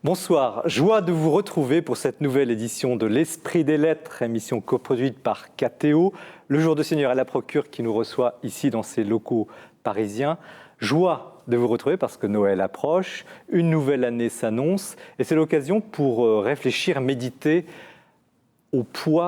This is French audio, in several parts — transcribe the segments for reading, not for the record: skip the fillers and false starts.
Bonsoir, joie de vous retrouver pour cette nouvelle édition de l'Esprit des Lettres, émission coproduite par KTO, le Jour de Seigneur à la Procure qui nous reçoit ici dans ses locaux parisiens. Joie de vous retrouver parce que Noël approche, une nouvelle année s'annonce et c'est l'occasion pour réfléchir, méditer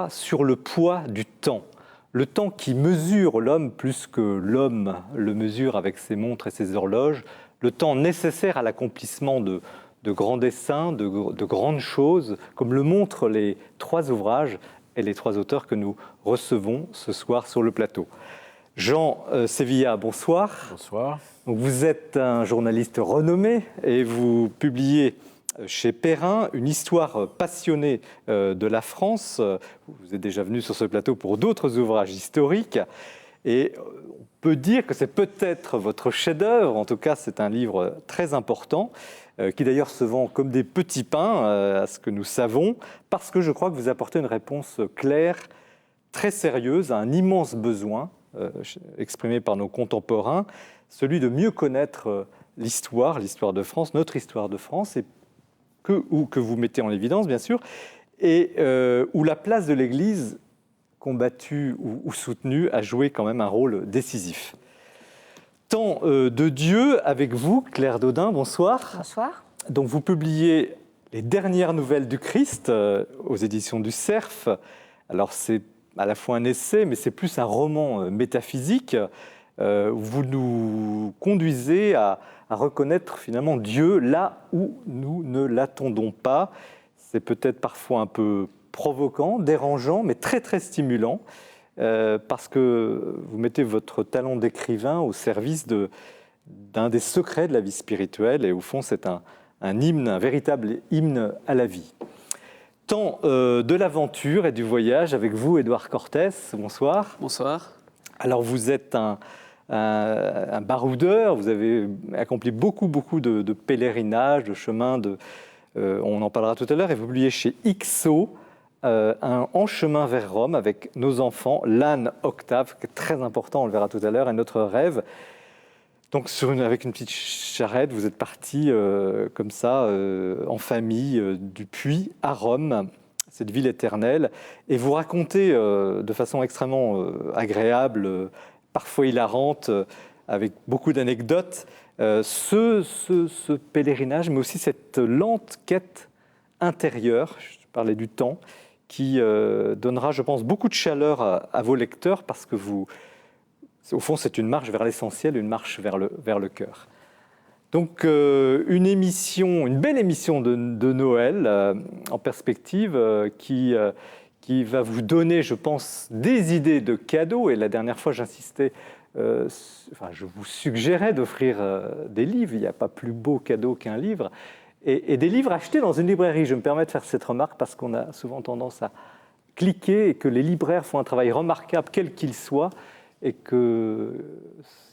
sur le poids du temps. Le temps qui mesure l'homme plus que l'homme le mesure avec ses montres et ses horloges, le temps nécessaire à l'accomplissement de grands desseins, de grandes choses, comme le montrent les trois ouvrages et les trois auteurs que nous recevons ce soir sur le plateau. Jean Sévilla, bonsoir. Bonsoir. Donc vous êtes un journaliste renommé et vous publiez chez Perrin une histoire passionnée de la France. Vous êtes déjà venu sur ce plateau pour d'autres ouvrages historiques. Et on peut dire que c'est peut-être votre chef-d'œuvre, en tout cas c'est un livre très important, qui d'ailleurs se vend comme des petits pains, à ce que nous savons, parce que je crois que vous apportez une réponse claire, très sérieuse, à un immense besoin exprimé par nos contemporains, celui de mieux connaître l'histoire de France, notre histoire de France, et que vous mettez en évidence bien sûr, et où la place de l'Église combattue ou soutenue a joué quand même un rôle décisif. Temps de Dieu avec vous, Claire Dodin, bonsoir. Bonsoir. Donc vous publiez les dernières nouvelles du Christ aux éditions du Cerf. Alors c'est à la fois un essai, mais c'est plus un roman métaphysique. Vous nous conduisez à reconnaître finalement Dieu là où nous ne l'attendons pas. C'est peut-être parfois un peu provoquant, dérangeant, mais très très stimulant. Parce que vous mettez votre talent d'écrivain au service d'un des secrets de la vie spirituelle, et au fond c'est un hymne, un véritable hymne à la vie. Temps de l'aventure et du voyage avec vous, Édouard Cortès, bonsoir. Bonsoir. Alors vous êtes un baroudeur, vous avez accompli beaucoup de pèlerinages, de chemins, on en parlera tout à l'heure, et vous publiez chez XO, En chemin vers Rome avec nos enfants, l'âne Octave, qui est très important, on le verra tout à l'heure, et notre rêve. Donc avec une petite charrette, vous êtes partis comme ça, en famille, du Puy à Rome, cette ville éternelle, et vous racontez de façon extrêmement agréable, parfois hilarante, avec beaucoup d'anecdotes, ce pèlerinage, mais aussi cette lente quête intérieure, je parlais du temps, qui donnera, je pense, beaucoup de chaleur à vos lecteurs, parce que au fond, c'est une marche vers l'essentiel, une marche vers le cœur. Donc, une belle émission de Noël en perspective qui va vous donner, je pense, des idées de cadeaux. Et la dernière fois, j'insistais, je vous suggérais d'offrir des livres. Il n'y a pas plus beau cadeau qu'un livre. Et des livres achetés dans une librairie. Je me permets de faire cette remarque parce qu'on a souvent tendance à cliquer et que les libraires font un travail remarquable, quel qu'il soit, et qu'ils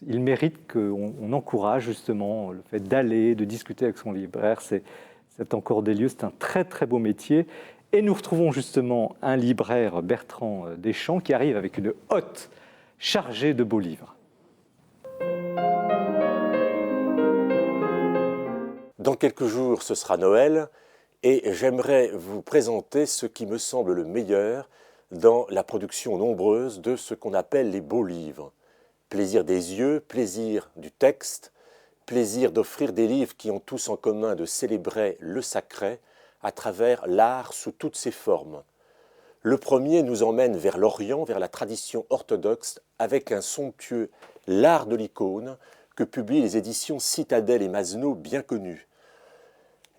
méritent qu'on encourage justement le fait d'aller, de discuter avec son libraire. C'est encore des lieux, c'est un très très beau métier. Et nous retrouvons justement un libraire, Bertrand Deschamps, qui arrive avec une hotte chargée de beaux livres. Dans quelques jours, ce sera Noël, et j'aimerais vous présenter ce qui me semble le meilleur dans la production nombreuse de ce qu'on appelle les beaux livres. Plaisir des yeux, plaisir du texte, plaisir d'offrir des livres qui ont tous en commun de célébrer le sacré à travers l'art sous toutes ses formes. Le premier nous emmène vers l'Orient, vers la tradition orthodoxe, avec un somptueux L'art de l'icône que publient les éditions Citadel et Masneau bien connues.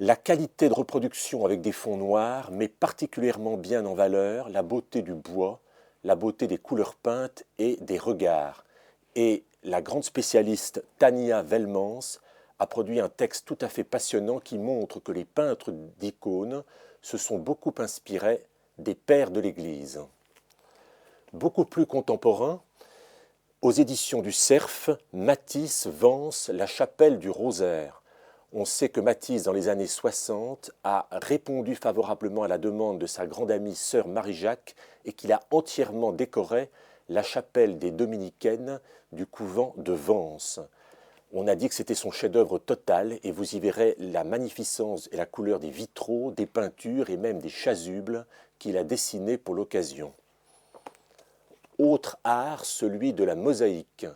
La qualité de reproduction avec des fonds noirs met particulièrement bien en valeur la beauté du bois, la beauté des couleurs peintes et des regards. Et la grande spécialiste Tania Velmans a produit un texte tout à fait passionnant qui montre que les peintres d'icônes se sont beaucoup inspirés des pères de l'Église. Beaucoup plus contemporain, aux éditions du Cerf, Matisse vance La chapelle du Rosaire. On sait que Matisse, dans les années 60, a répondu favorablement à la demande de sa grande amie sœur Marie-Jacques et qu'il a entièrement décoré la chapelle des Dominicaines du couvent de Vence. On a dit que c'était son chef-d'œuvre total et vous y verrez la magnificence et la couleur des vitraux, des peintures et même des chasubles qu'il a dessinés pour l'occasion. Autre art, celui de la mosaïque.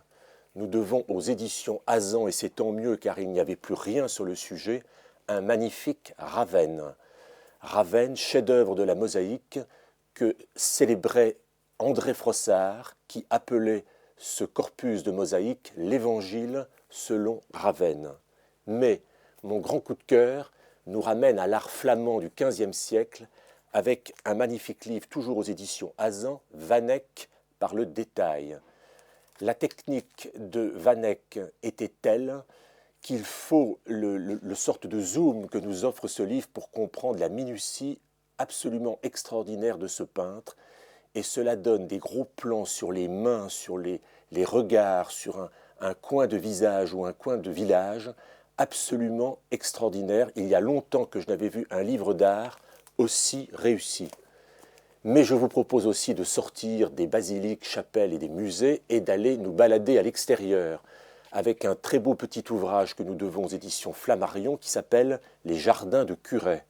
Nous devons aux éditions Hazan, et c'est tant mieux car il n'y avait plus rien sur le sujet, un magnifique Ravenne. Ravenne, chef-d'œuvre de la mosaïque, que célébrait André Frossard, qui appelait ce corpus de mosaïque l'Évangile selon Ravenne. Mais mon grand coup de cœur nous ramène à l'art flamand du XVe siècle avec un magnifique livre, toujours aux éditions Hazan, Van Eyck par le détail. La technique de Van Eyck était telle qu'il faut le sorte de zoom que nous offre ce livre pour comprendre la minutie absolument extraordinaire de ce peintre. Et cela donne des gros plans sur les mains, sur les regards, sur un coin de visage ou un coin de village, absolument extraordinaire. Il y a longtemps que je n'avais vu un livre d'art aussi réussi. Mais je vous propose aussi de sortir des basiliques, chapelles et des musées et d'aller nous balader à l'extérieur avec un très beau petit ouvrage que nous devons aux éditions Flammarion qui s'appelle « Les jardins de Curey ».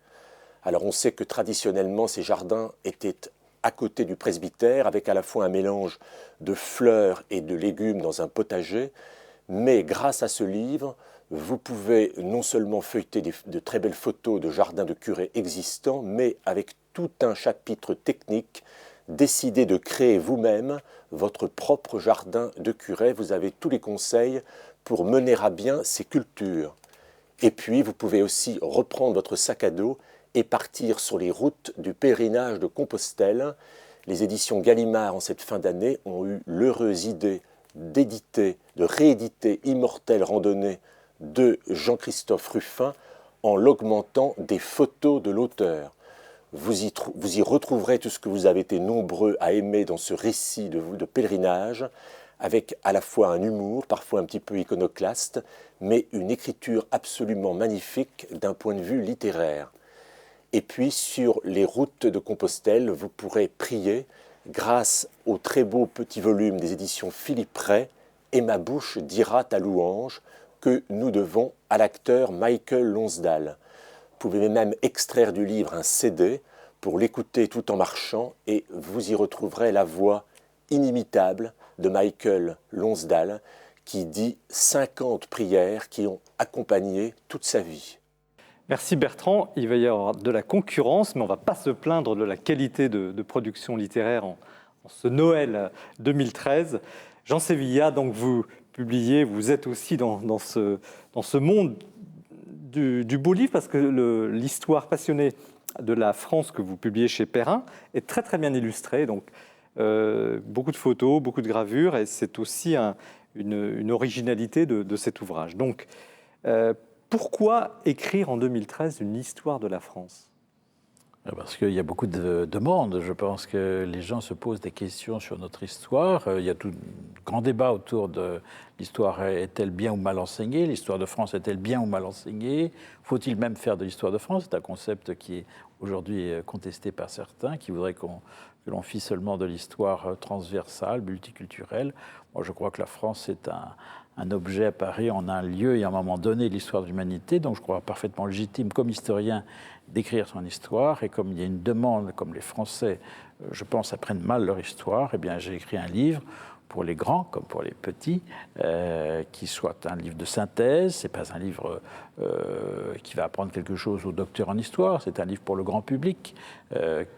Alors on sait que traditionnellement ces jardins étaient à côté du presbytère avec à la fois un mélange de fleurs et de légumes dans un potager, mais grâce à ce livre, vous pouvez non seulement feuilleter de très belles photos de jardins de Curey existants, mais avec tout un chapitre technique, décidez de créer vous-même votre propre jardin de Curey. Vous avez tous les conseils pour mener à bien ces cultures. Et puis, vous pouvez aussi reprendre votre sac à dos et partir sur les routes du pèlerinage de Compostelle. Les éditions Gallimard, en cette fin d'année, ont eu l'heureuse idée d'éditer, de rééditer Immortelle Randonnée de Jean-Christophe Ruffin en l'augmentant des photos de l'auteur. Vous y retrouverez tout ce que vous avez été nombreux à aimer dans ce récit de pèlerinage, avec à la fois un humour, parfois un petit peu iconoclaste, mais une écriture absolument magnifique d'un point de vue littéraire. Et puis sur les routes de Compostelle, vous pourrez prier grâce au très beau petit volume des éditions Philippe Ray, Et ma bouche dira ta louange, que nous devons à l'acteur Michael Lonsdale. Vous pouvez même extraire du livre un CD pour l'écouter tout en marchant et vous y retrouverez la voix inimitable de Michael Lonsdale qui dit 50 prières qui ont accompagné toute sa vie. Merci Bertrand. Il va y avoir de la concurrence, mais on ne va pas se plaindre de la qualité de production littéraire en ce Noël 2013. Jean Sévillat, donc vous publiez, vous êtes aussi dans ce monde du beau livre, parce que l'histoire passionnée de la France que vous publiez chez Perrin est très très bien illustrée. Donc beaucoup de photos, beaucoup de gravures, et c'est aussi une originalité de cet ouvrage. Donc pourquoi écrire en 2013 une histoire de la France ? Parce qu'il y a beaucoup de demandes. Je pense que les gens se posent des questions sur notre histoire. Il y a tout un grand débat autour de l'histoire est-elle bien ou mal enseignée? L'histoire de France est-elle bien ou mal enseignée? Faut-il même faire de l'histoire de France? C'est un concept qui est aujourd'hui contesté par certains, qui voudraient que l'on fisse seulement de l'histoire transversale, multiculturelle. Moi, je crois que la France est un objet apparu en un lieu et à un moment donné de l'histoire de l'humanité. Donc je crois parfaitement légitime, comme historien, d'écrire son histoire. Et comme il y a une demande, comme les Français, je pense, apprennent mal leur histoire, eh bien j'ai écrit un livre pour les grands comme pour les petits, qui soit un livre de synthèse. C'est pas un livre qui va apprendre quelque chose aux docteurs en histoire. C'est un livre pour le grand public,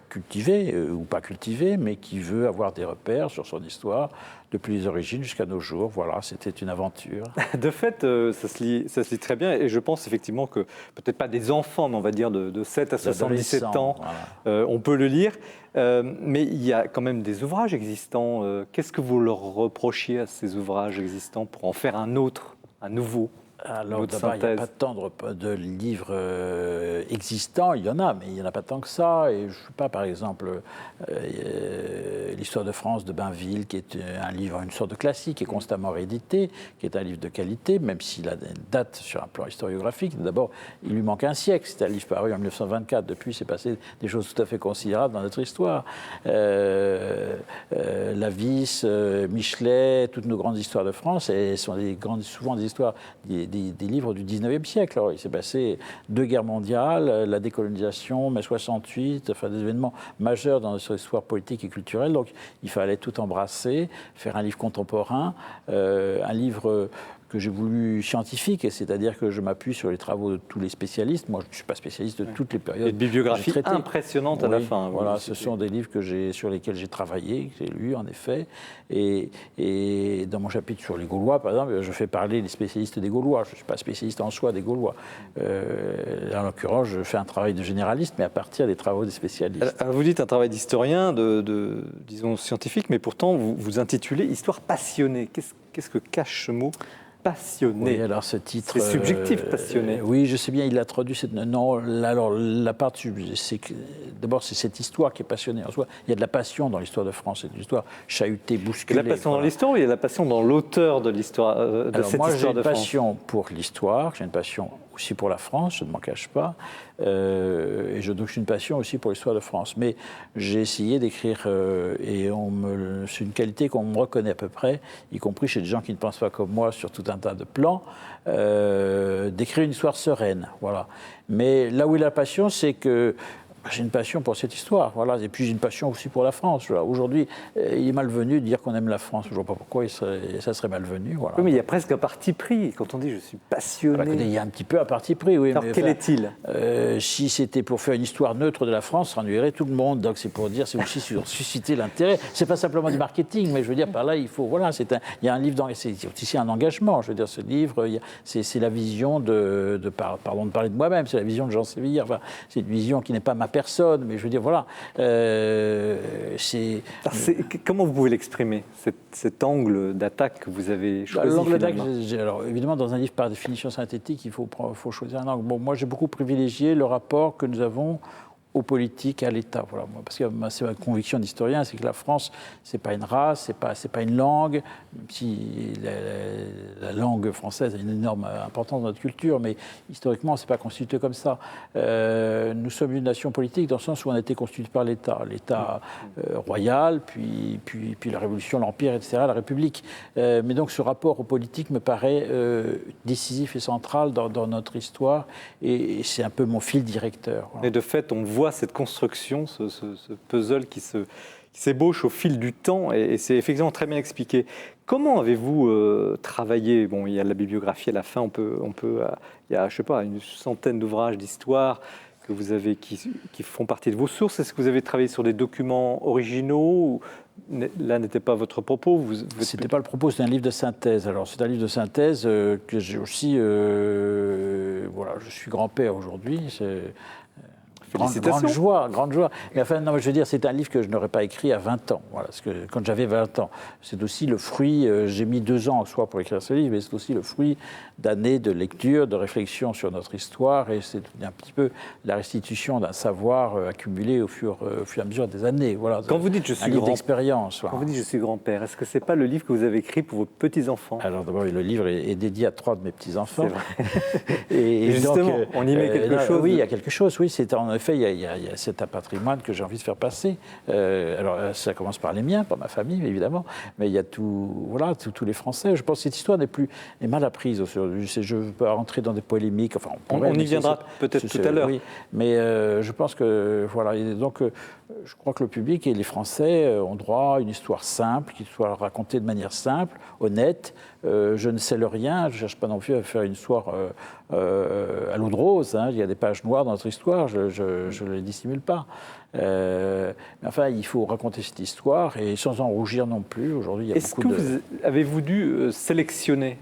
cultivé ou pas cultivé, mais qui veut avoir des repères sur son histoire depuis les origines jusqu'à nos jours. Voilà, c'était une aventure. De fait, ça se lit très bien, et je pense effectivement que peut-être pas des enfants, mais on va dire de 7 à 77 ans, voilà. On peut le lire. Mais il y a quand même des ouvrages existants. Qu'est-ce que vous leur reprochiez à ces ouvrages existants pour en faire un autre, un nouveau ? Alors votre d'abord, il n'y a synthèse? pas tant de livres existants, il y en a, mais il n'y en a pas tant que ça. Et je ne sais pas, par exemple, l'histoire de France de Bainville, qui est un livre, une sorte de classique, qui est constamment réédité, qui est un livre de qualité, même s'il a des dates sur un plan historiographique. D'abord, il lui manque un siècle. C'est un livre paru en 1924. Depuis, c'est passé des choses tout à fait considérables dans notre histoire. Lavis, Michelet, toutes nos grandes histoires de France, elles sont souvent des histoires, des livres du 19e siècle. Alors, il s'est passé 2 guerres mondiales, la décolonisation, mai 68, enfin des événements majeurs dans notre histoire politique et culturelle. Donc, il fallait tout embrasser, faire un livre contemporain, un livre que j'ai voulu scientifique, c'est-à-dire que je m'appuie sur les travaux de tous les spécialistes. Moi, je ne suis pas spécialiste de toutes les périodes. Et de bibliographie impressionnante à la fin. Voilà, ce sont des livres sur lesquels j'ai travaillé, que j'ai lus en effet. Et dans mon chapitre sur les Gaulois, par exemple, je fais parler les spécialistes des Gaulois. Je ne suis pas spécialiste en soi des Gaulois. En l'occurrence, je fais un travail de généraliste, mais à partir des travaux des spécialistes. Alors, vous dites un travail d'historien, disons scientifique, mais pourtant vous intitulez Histoire passionnée. Qu'est-ce que cache ce mot? Passionné. Oui, alors ce titre. C'est subjectif, passionné. Oui, je sais bien, il l'a traduit. Non, alors la part, c'est que d'abord c'est cette histoire qui est passionnée en soi. Il y a de la passion dans l'histoire de France, c'est une histoire chahutée, bousculée. Il y a de la passion dans l'histoire ou il y a de la passion dans l'auteur de l'histoire de cette histoire de France? Moi, j'ai une passion pour l'histoire, j'ai une passion aussi pour la France, je ne m'en cache pas, et donc j'ai une passion aussi pour l'histoire de France. Mais j'ai essayé d'écrire, et c'est une qualité qu'on me reconnaît à peu près, y compris chez des gens qui ne pensent pas comme moi sur tout un tas de plans, d'écrire une histoire sereine, voilà. Mais là où est la passion, c'est que j'ai une passion pour cette histoire, voilà. Et puis j'ai une passion aussi pour la France. Voilà. Aujourd'hui, il est malvenu de dire qu'on aime la France. Je ne vois pas pourquoi ça serait malvenu. Voilà. Oui, mais il y a presque un parti pris quand on dit je suis passionné. Alors, écoutez, il y a un petit peu un parti pris, oui. Alors quel est-il? Si c'était pour faire une histoire neutre de la France, ça ennuierait tout le monde. Donc c'est pour dire, c'est aussi sur susciter l'intérêt. C'est pas simplement du marketing, mais je veux dire par là, il faut, voilà, il y a un livre, c'est aussi un engagement. Je veux dire, ce livre, c'est la vision pardon de parler de moi-même, c'est la vision de Jean Sévillière. Enfin, c'est une vision qui n'est pas ma personne, mais je veux dire, voilà. Comment vous pouvez l'exprimer, cet angle d'attaque que vous avez choisi? L'angle d'attaque, alors évidemment, dans un livre par définition synthétique, il faut choisir un angle. Bon, moi, j'ai beaucoup privilégié le rapport que nous avons aux politiques, à l'État. Voilà. Parce que c'est ma conviction d'historien, c'est que la France, c'est pas une race, c'est pas une langue, même si la langue française a une énorme importance dans notre culture, mais historiquement, c'est pas constitué comme ça. Nous sommes une nation politique dans le sens où on a été constitué par l'État royal, puis la Révolution, l'Empire, etc., la République. Mais donc ce rapport aux politiques me paraît décisif et central dans notre histoire, et c'est un peu mon fil directeur. Voilà. Et de fait, on voit cette construction, ce puzzle qui s'ébauche au fil du temps, et c'est effectivement très bien expliqué. Comment avez-vous travaillé? Bon, il y a la bibliographie à la fin, il y a, je sais pas, une centaine d'ouvrages d'histoire que vous avez, qui font partie de vos sources. Est-ce que vous avez travaillé sur des documents originaux? Là n'était pas votre propos. Ce n'était pas le propos, c'est un livre de synthèse. Alors c'est un livre de synthèse que j'ai aussi... voilà, je suis grand-père aujourd'hui. Grande joie. Mais enfin, non, je veux dire, c'est un livre que je n'aurais pas écrit à 20 ans. Voilà, parce que quand j'avais 20 ans, c'est aussi le fruit, j'ai mis 2 ans en soi pour écrire ce livre, mais c'est aussi le fruit d'années de lecture, de réflexion sur notre histoire, et c'est un petit peu la restitution d'un savoir accumulé au fur et à mesure des années. Voilà, quand vous dites je suis d'expérience. Quand vous dites je suis grand-père, est-ce que c'est pas le livre que vous avez écrit pour vos petits-enfants? Alors d'abord, le livre est dédié à 3 de mes petits-enfants. C'est vrai. et justement, donc, on y met quelque chose. Oui, il y a quelque chose, oui. C'est en effet, c'est un patrimoine que j'ai envie de faire passer. Alors, ça commence par les miens, par ma famille, évidemment, mais il y a tous les Français. Je pense que cette histoire est mal apprise aujourd'hui. Je ne veux pas rentrer dans des polémiques. Enfin, on y viendra peut-être tout à l'heure. Oui, mais je pense que, voilà, et donc, je crois que le public et les Français ont droit à une histoire simple, qui soit racontée de manière simple, honnête. Je ne sais le rien, je ne cherche pas non plus à faire une histoire à l'eau de rose. Hein. Il y a des pages noires dans notre histoire, je ne les dissimule pas. Mais enfin, il faut raconter cette histoire et sans en rougir non plus. Aujourd'hui, il y a beaucoup de... Avez-vous dû sélectionner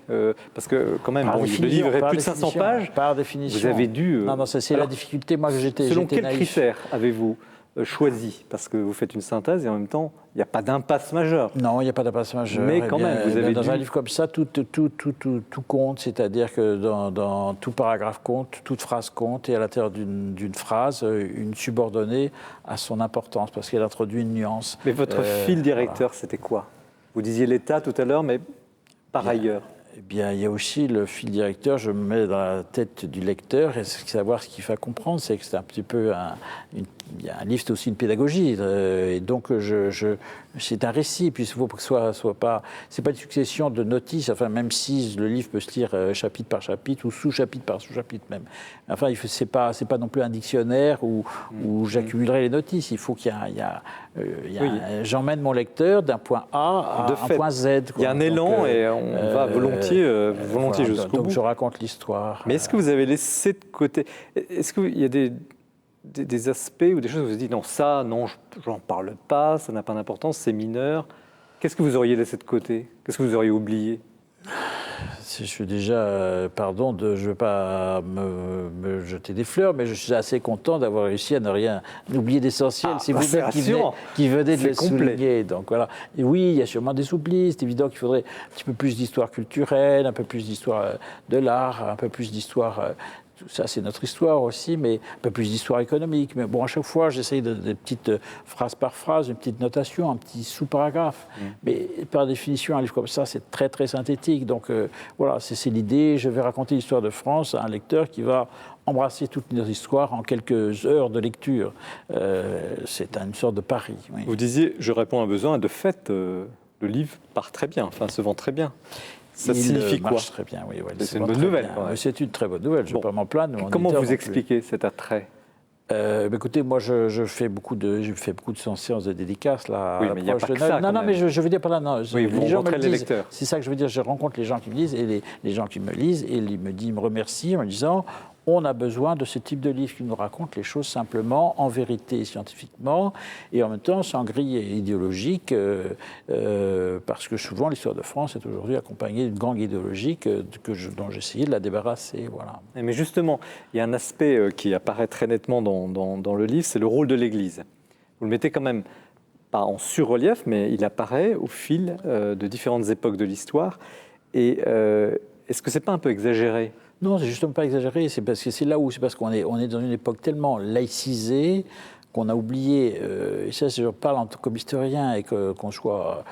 parce que quand même, le livre est plus de 500 pages. Par définition. Vous avez dû... Non, c'est la difficulté. Moi, selon quels critères avez-vous choisi? Parce que vous faites une synthèse et en même temps, il n'y a pas d'impasse majeure. Non, il n'y a pas d'impasse majeure. Mais quand même, vous avez dans un livre comme ça, tout compte, c'est-à-dire que dans tout paragraphe compte, toute phrase compte, et à l'intérieur d'une phrase, une subordonnée a son importance, parce qu'elle introduit une nuance. Mais votre fil directeur, c'était quoi? Vous disiez l'État tout à l'heure, mais par ailleurs. Eh bien, il y a aussi le fil directeur, je me mets dans la tête du lecteur, et savoir ce qu'il faut comprendre, c'est que c'est un petit peu il y a un livre, c'est aussi une pédagogie, et donc c'est un récit, puis il faut que ce soit pas, c'est pas une succession de notices, enfin même si le livre peut se lire chapitre par chapitre ou sous-chapitre par sous-chapitre même. Enfin, c'est pas non plus un dictionnaire où j'accumulerai les notices. Il faut qu'il y a j'emmène mon lecteur d'un point A à un point Z. Il y a un élan et on va volontiers jusqu'au bout. Donc je raconte l'histoire. Mais est-ce que vous avez laissé de côté, est-ce qu'il y a des aspects ou des choses où vous vous dites non, ça, non, je n'en parle pas, ça n'a pas d'importance, c'est mineur. Qu'est-ce que vous auriez laissé de côté? Qu'est-ce que vous auriez oublié? Je suis déjà, pardon, je ne veux pas me jeter des fleurs, mais je suis assez content d'avoir réussi à ne rien oublier d'essentiel. C'est vous-même qui venez de le souligner. Donc voilà. Et oui, il y a sûrement des oublis. C'est évident qu'il faudrait un petit peu plus d'histoire culturelle, un peu plus d'histoire de l'art, un peu plus d'histoire. Tout ça, c'est notre histoire aussi, mais un peu plus d'histoire économique. Mais bon, à chaque fois, j'essaye de petites phrase par phrase, une petite notation, un petit sous-paragraphe. Mais par définition, un livre comme ça, c'est très, très synthétique. Donc voilà, c'est l'idée. Je vais raconter l'histoire de France à un lecteur qui va embrasser toute notre histoire en quelques heures de lecture. C'est une sorte de pari. Oui. Vous disiez, je réponds à un besoin. De fait, le livre part très bien, enfin, se vend très bien. Ça signifie quoi? Très bien, oui. C'est une bonne nouvelle. C'est une très bonne nouvelle, je ne vais pas m'en plaindre. Comment vous expliquez cet attrait? Écoutez, moi, je fais beaucoup de séances de dédicaces là. Oui, mais il n'y a pas que ça. Non, mais je veux dire par là, non. Oui, vous rencontrez les lecteurs. C'est ça que je veux dire. Je rencontre les gens qui me lisent et les gens qui me lisent et ils me remercient en me disant. On a besoin de ce type de livre qui nous raconte les choses simplement, en vérité, scientifiquement, et en même temps sans grille idéologique, parce que souvent l'histoire de France est aujourd'hui accompagnée d'une gangue idéologique dont j'ai essayé de la débarrasser. Voilà. Mais justement, il y a un aspect qui apparaît très nettement dans le livre, c'est le rôle de l'Église. Vous le mettez quand même pas en sur-relief, mais il apparaît au fil de différentes époques de l'histoire. Et est-ce que c'est pas un peu exagéré? Non, c'est justement pas exagéré, c'est parce qu'on est dans une époque tellement laïcisée qu'on a oublié, et ça je parle comme historien, et qu'on soit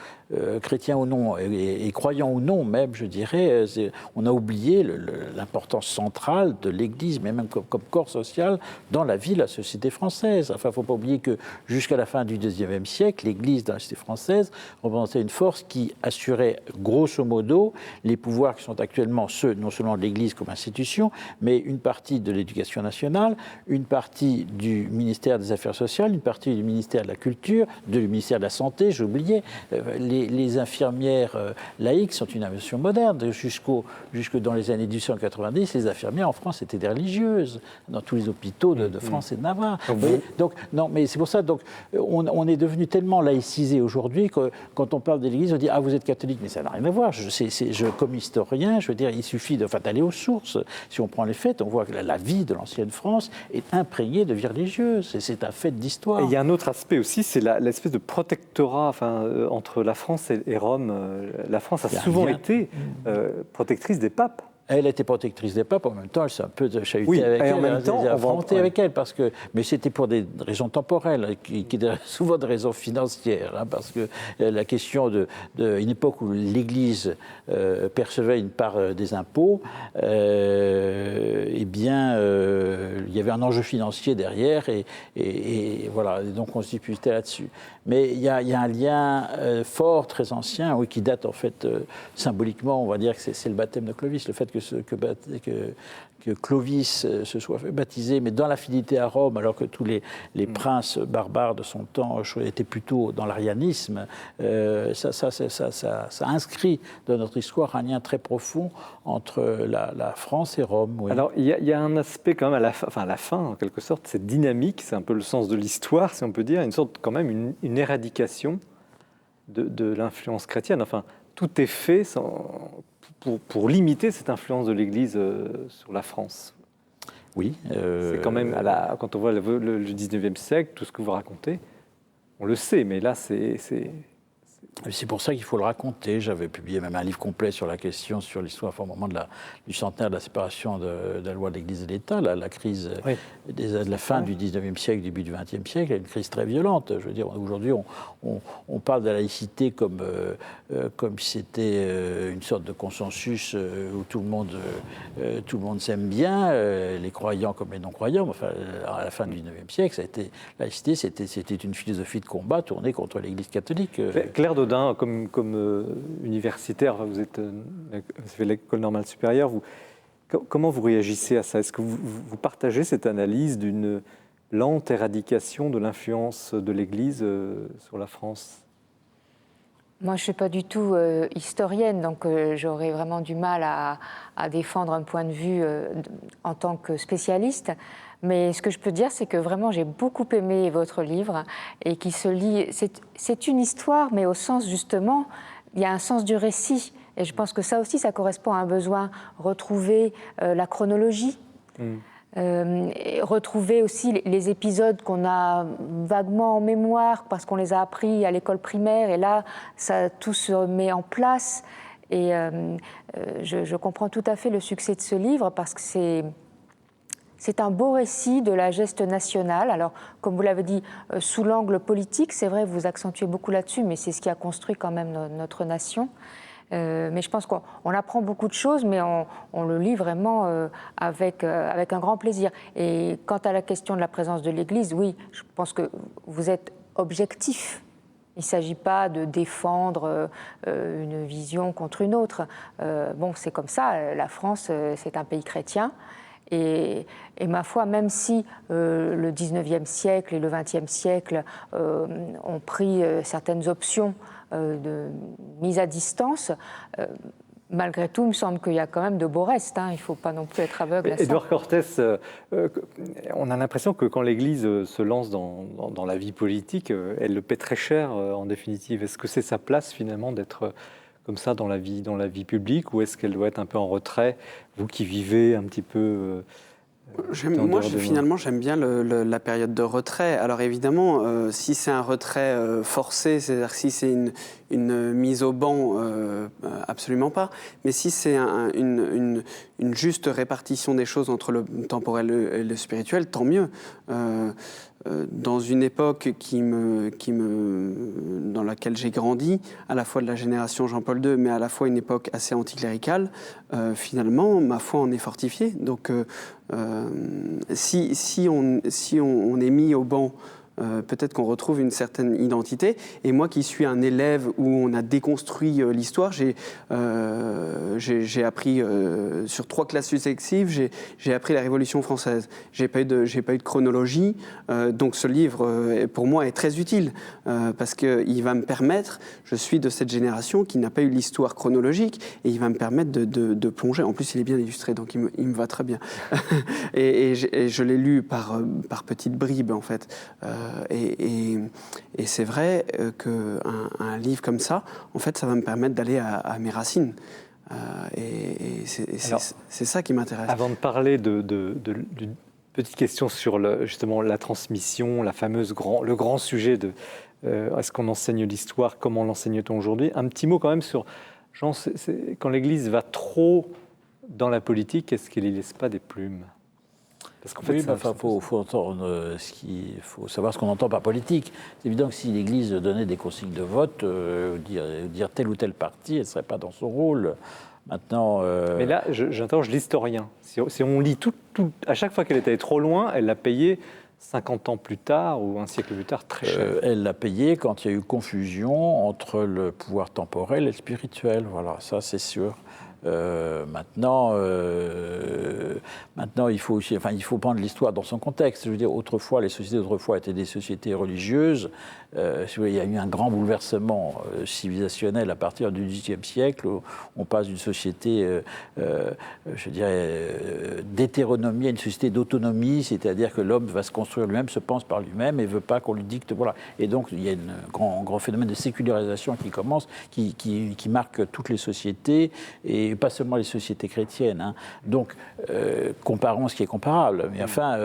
chrétien ou non, et croyant ou non même, je dirais, on a oublié l'importance centrale de l'Église, mais même comme corps social, dans la vie de la société française. Enfin, il ne faut pas oublier que jusqu'à la fin du XIXe siècle, l'Église dans la société française représentait une force qui assurait grosso modo les pouvoirs qui sont actuellement ceux, non seulement de l'Église comme institution, mais une partie de l'Éducation nationale, une partie du ministère des Affaires sociales, une partie du ministère de la Culture, du ministère de la Santé, j'ai oublié. Les infirmières laïques sont une invention moderne. Jusque dans les années 1890, les infirmières en France étaient des religieuses, dans tous les hôpitaux de France et de Navarre. Donc, non, mais c'est pour ça, donc, on est devenu tellement laïcisé aujourd'hui que quand on parle de l'Église, on dit « Ah, vous êtes catholique », mais ça n'a rien à voir. Comme historien, je veux dire, il suffit d'aller aux sources. Si on prend les faits, on voit que la vie de l'ancienne France est imprégnée de vie religieuse. C'est un fait d'histoire. Et il y a un autre aspect aussi, c'est l'espèce de protectorat entre la France et Rome. La France a souvent été protectrice des papes. Elle était protectrice des papes, en même temps, elle s'est un peu chahutée avec elle, en même temps, affrontée avec elle, mais c'était pour des raisons temporelles, qui étaient souvent des raisons financières, parce que la question une époque où l'Église percevait une part des impôts, eh bien, il y avait un enjeu financier derrière, et voilà, et donc on se disputait là-dessus. Mais il y a un lien fort, très ancien, oui, qui date en fait symboliquement, on va dire que c'est le baptême de Clovis, le fait que Clovis se soit fait baptiser, mais dans la fidélité à Rome, alors que tous les princes barbares de son temps étaient plutôt dans l'arianisme, ça inscrit dans notre histoire un lien très profond entre la France et Rome. Oui. Alors, il y a un aspect quand même à la fin, en quelque sorte, cette dynamique, c'est un peu le sens de l'histoire, si on peut dire, une sorte quand même une éradication de l'influence chrétienne. Enfin, tout est fait pour limiter cette influence de l'Église sur la France. Oui. C'est quand même, quand on voit le 19e siècle, tout ce que vous racontez, on le sait, mais là, c'est pour ça qu'il faut le raconter. J'avais publié même un livre complet sur la question, sur l'histoire, au moment du centenaire de la séparation de la loi de l'Église et de l'État, la crise de la fin du 19e siècle, début du 20e siècle, une crise très violente. Je veux dire, aujourd'hui, on parle de la laïcité comme si c'était une sorte de consensus où tout le monde s'aime bien, les croyants comme les non-croyants. Enfin, à la fin du 19e siècle, laïcité, c'était une philosophie de combat tournée contre l'Église catholique. Claire Dodin, comme universitaire, vous avez fait l'école normale supérieure, comment vous réagissez à ça? Est-ce que vous partagez cette analyse d'une lente éradication de l'influence de l'Église sur la France? Moi, je ne suis pas du tout historienne, donc j'aurais vraiment du mal à défendre un point de vue en tant que spécialiste. Mais ce que je peux dire, c'est que vraiment, j'ai beaucoup aimé votre livre et qui se lit. C'est une histoire, mais au sens, justement, il y a un sens du récit. Et je pense que ça aussi, ça correspond à un besoin, retrouver la chronologie. Et retrouver aussi les épisodes qu'on a vaguement en mémoire parce qu'on les a appris à l'école primaire. Et là, tout se met en place. Et je comprends tout à fait le succès de ce livre parce que c'est un beau récit de la geste nationale. Alors, comme vous l'avez dit, sous l'angle politique, c'est vrai, vous accentuez beaucoup là-dessus, mais c'est ce qui a construit quand même notre nation. Mais je pense qu'on apprend beaucoup de choses, mais on le lit vraiment avec un grand plaisir. Et quant à la question de la présence de l'Église, oui, je pense que vous êtes objectif. Il ne s'agit pas de défendre une vision contre une autre. Bon, c'est comme ça, la France, c'est un pays chrétien. Et ma foi, même si le 19e siècle et le 20e siècle ont pris certaines options de mise à distance, malgré tout, il me semble qu'il y a quand même de beaux restes. Il ne faut pas non plus être aveugle à ça. Édouard Cortès, on a l'impression que quand l'Église se lance dans la vie politique, elle le paie très cher en définitive. Est-ce que c'est sa place finalement d'être comme ça dans la vie publique, ou est-ce qu'elle doit être un peu en retrait, vous qui vivez un petit peu Moi, finalement, j'aime bien la période de retrait. Alors évidemment, si c'est un retrait forcé, c'est-à-dire si c'est une mise au banc, absolument pas. Mais si c'est une juste répartition des choses entre le temporel et le spirituel, tant mieux. Dans une époque dans laquelle j'ai grandi, à la fois de la génération Jean-Paul II, mais à la fois une époque assez anticléricale, finalement, ma foi en est fortifiée. Donc, si on est mis au banc, peut-être qu'on retrouve une certaine identité. Et moi qui suis un élève où on a déconstruit l'histoire, j'ai appris sur 3 classes successives, j'ai appris la Révolution française. J'ai pas eu de chronologie, donc ce livre pour moi est très utile parce qu'il va me permettre, je suis de cette génération qui n'a pas eu l'histoire chronologique, et il va me permettre de plonger. En plus, il est bien illustré, donc il me va très bien. et je l'ai lu par petites bribes en fait. Et c'est vrai qu'un livre comme ça, en fait, ça va me permettre d'aller à mes racines. Et c'est ça qui m'intéresse. Avant de parler d'une petite question sur justement la transmission, le grand sujet de est-ce qu'on enseigne l'histoire, comment l'enseigne-t-on aujourd'hui, un petit mot quand même sur Jean, quand l'Église va trop dans la politique, est-ce qu'elle ne laisse pas des plumes? Parce qu'en fait, il faut savoir ce qu'on entend par politique. C'est évident que si l'Église donnait des consignes de vote, dire tel ou tel parti, elle ne serait pas dans son rôle. Maintenant, mais là, j'interroge l'historien. Si on lit à chaque fois qu'elle est allée trop loin, elle l'a payé 50 ans plus tard ou un siècle plus tard très cher. Elle l'a payé quand il y a eu confusion entre le pouvoir temporel et le spirituel. Voilà, ça c'est sûr. Maintenant, il faut prendre l'histoire dans son contexte. Je veux dire, les sociétés d'autrefois étaient des sociétés religieuses. Il y a eu un grand bouleversement civilisationnel à partir du XVIIIe siècle, où on passe d'une société, d'hétéronomie à une société d'autonomie, c'est-à-dire que l'homme va se construire lui-même, se pense par lui-même et ne veut pas qu'on lui dicte. Voilà. Et donc, il y a un grand phénomène de sécularisation qui commence, qui marque toutes les sociétés, et et pas seulement les sociétés chrétiennes. Hein. Donc, comparons ce qui est comparable. Mais enfin,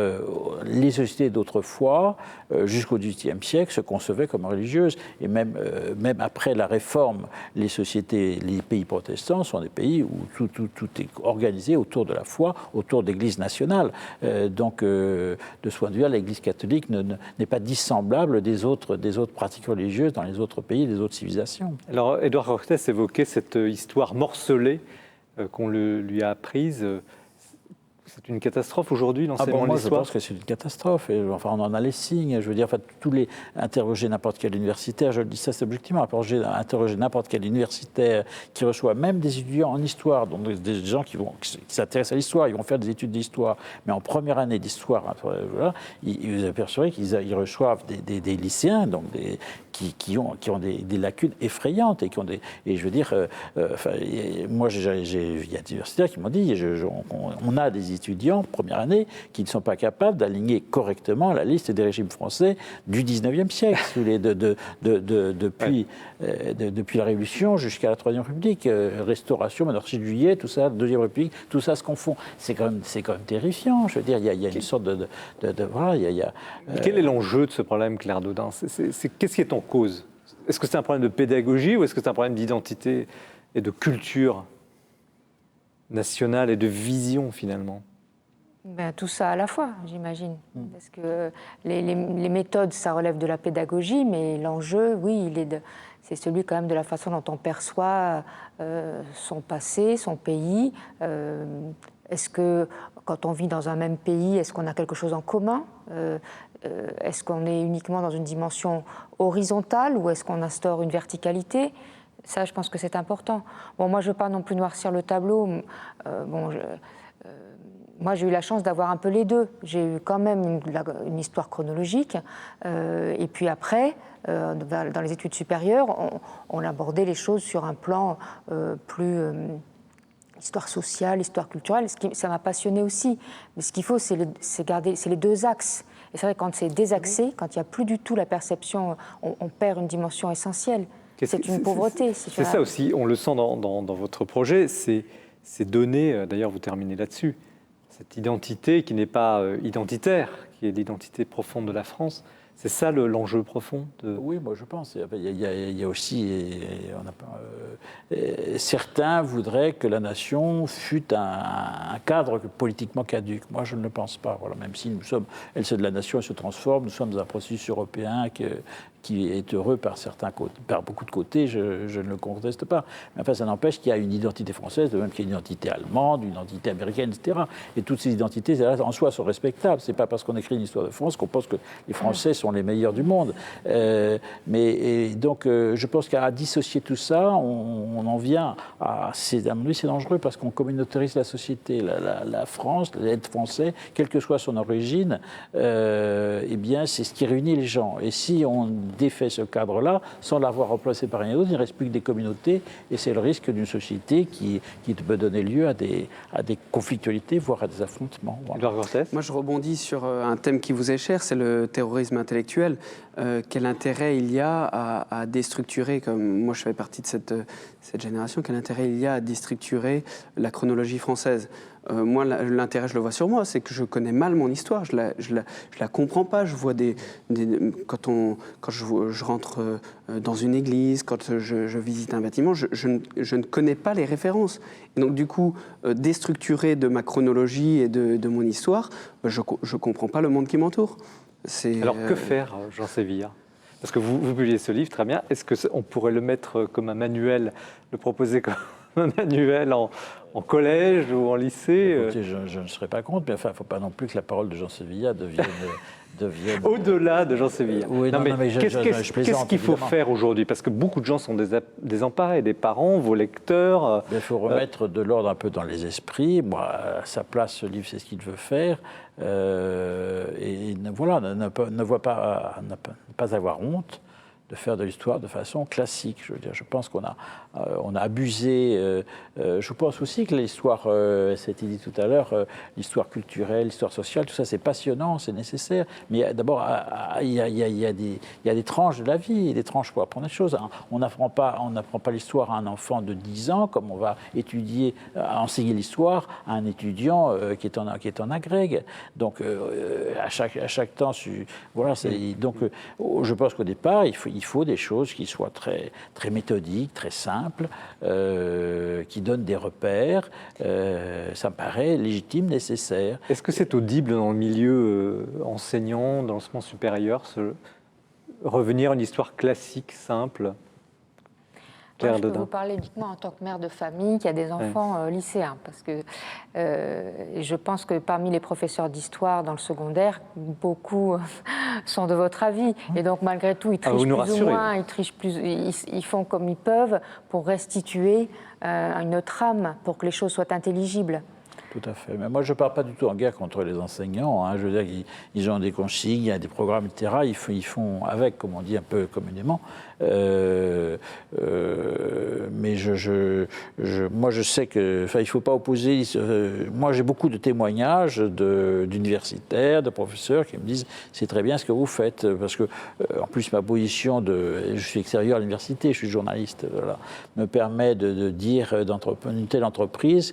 les sociétés d'autrefois, jusqu'au XVIIIe siècle, se concevaient comme religieuses. Et même après la Réforme, les pays protestants sont des pays où tout est organisé autour de la foi, autour de l'Église nationale. Donc, de ce point de vue, l'Église catholique n'est pas dissemblable des autres pratiques religieuses dans les autres pays, des autres civilisations. Alors, Édouard Cortés évoquait cette histoire morcelée qu'on lui a apprise. C'est une catastrophe aujourd'hui, l'enseignement de moi, l'histoire? Je pense que c'est une catastrophe. Et, enfin, on en a les signes. Je veux dire, interroger n'importe quel universitaire, je le dis ça objectivement, interroger n'importe quel universitaire qui reçoit même des étudiants en histoire, donc des gens qui s'intéressent à l'histoire, ils vont faire des études d'histoire, mais en première année d'histoire, voilà, ils vous apercevrez qu'ils reçoivent des lycéens, donc qui ont des lacunes effrayantes et et je veux dire, moi, il y a des universitaires qui m'ont dit, on a des étudiants, première année, qui ne sont pas capables d'aligner correctement la liste des régimes français du 19e siècle, depuis la Révolution jusqu'à la Troisième République, Restauration, Monarchie de Juillet, tout ça, Deuxième République, tout ça se confond. C'est quand même terrifiant. Je veux dire, il y a une sorte voilà, Quel est l'enjeu de ce problème, Claire Dodin? Qu'est-ce qui est en cause? Est-ce que c'est un problème de pédagogie ou est-ce que c'est un problème d'identité et de culture nationale et de vision, finalement? Tout ça à la fois, j'imagine. Parce que les méthodes, ça relève de la pédagogie, mais l'enjeu, oui, c'est celui quand même de la façon dont on perçoit son passé, son pays. Est-ce que, quand on vit dans un même pays, est-ce qu'on a quelque chose en commun? Est-ce qu'on est uniquement dans une dimension horizontale ou est-ce qu'on instaure une verticalité? Ça, je pense que c'est important. Bon, moi, je ne veux pas non plus noircir le tableau. Moi, j'ai eu la chance d'avoir un peu les deux. J'ai eu quand même une histoire chronologique. Et puis après, dans les études supérieures, on abordait les choses sur un plan plus histoire sociale, histoire culturelle. Ça m'a passionné aussi. Mais ce qu'il faut, c'est les deux axes. Et c'est vrai, quand c'est désaxé, quand il n'y a plus du tout la perception, on perd une dimension essentielle. C'est une pauvreté. C'est ça aussi, on le sent dans votre projet, c'est donner, d'ailleurs vous terminez là-dessus, cette identité qui n'est pas identitaire, qui est l'identité profonde de la France. C'est ça l'enjeu profond Oui, moi je pense. Il y a aussi, certains voudraient que la nation fût un cadre politiquement caduque. Moi je ne le pense pas. Voilà, même si de la nation, elle se transforme, nous sommes dans un processus européen qui est heureux par beaucoup de côtés, je ne le conteste pas. Mais enfin, ça n'empêche qu'il y a une identité française, de même qu'il y a une identité allemande, une identité américaine, etc. Et toutes ces identités, en soi, sont respectables. Ce n'est pas parce qu'on écrit une histoire de France qu'on pense que les Français sont les meilleurs du monde. Donc, je pense qu'à dissocier tout ça, on en vient à mon avis, c'est dangereux parce qu'on communautarise la société. La France, l'être français, quelle que soit son origine, eh bien, c'est ce qui réunit les gens. Et si on défait ce cadre-là, sans l'avoir remplacé par rien d'autre, il ne reste plus que des communautés, et c'est le risque d'une société qui peut donner lieu à des conflictualités, voire à des affrontements. Voilà. Moi, je rebondis sur un thème qui vous est cher, c'est le terrorisme intellectuel. Quel intérêt il y a à déstructurer, comme moi je fais partie de cette génération, quel intérêt il y a à déstructurer la chronologie française? Moi, l'intérêt, je le vois sur moi, c'est que je connais mal mon histoire, je la comprends pas. Je vois quand je rentre dans une église, quand je visite un bâtiment, je ne connais pas les références. Et donc, du coup, déstructurer de ma chronologie et de mon histoire, je comprends pas le monde qui m'entoure. Alors, que faire, Jean Sévilla? Parce que vous publiez ce livre, très bien. Est-ce qu'on pourrait le mettre comme un manuel, le proposer comme un manuel en collège ou en lycée? Écoutez, je ne serais pas contre, mais enfin, il ne faut pas non plus que la parole de Jean Sévilla devienne au-delà de Jean Sévilla. Oui, qu'est-ce qu'il faut faire aujourd'hui? Parce que beaucoup de gens sont désemparés, des parents, vos lecteurs. Il faut remettre de l'ordre un peu dans les esprits. Moi, à sa place, ce livre, c'est ce qu'il veut faire. Et voilà, ne pas avoir honte faire de l'histoire de façon classique. Je veux dire, je pense qu'on a, on a abusé. Je pense aussi que l'histoire, ça a été dit tout à l'heure, l'histoire culturelle, l'histoire sociale, tout ça, c'est passionnant, c'est nécessaire. Mais d'abord, il y a des tranches de la vie, des tranches pour apprendre des choses. On n'apprend pas l'histoire à un enfant de 10 ans comme on va enseigner l'histoire à un étudiant qui est en agrég. Donc, à chaque temps, voilà. Donc, je pense qu'au départ, il faut des choses qui soient très, très méthodiques, très simples, qui donnent des repères. Ça me paraît légitime, nécessaire. Est-ce que c'est audible dans le milieu enseignant, dans l'enseignement supérieur, revenir à une histoire classique, simple? Moi, je peux vous parler uniquement en tant que mère de famille qui a des enfants lycéens, parce que je pense que parmi les professeurs d'histoire dans le secondaire, beaucoup sont de votre avis. Et donc, malgré tout, ils trichent plus ou moins, ils font comme ils peuvent pour restituer une trame, pour que les choses soient intelligibles. Tout à fait. Mais moi, je ne pars pas du tout en guerre contre les enseignants. Je veux dire qu'ils ont des consignes, il y a des programmes, etc. Ils font avec, comme on dit un peu communément. Mais moi, je sais que, il ne faut pas opposer. Moi, j'ai beaucoup de témoignages d'universitaires, de professeurs qui me disent c'est très bien ce que vous faites, parce que, en plus, ma position je suis extérieur à l'université, je suis journaliste, voilà, me permet de dire d'une telle entreprise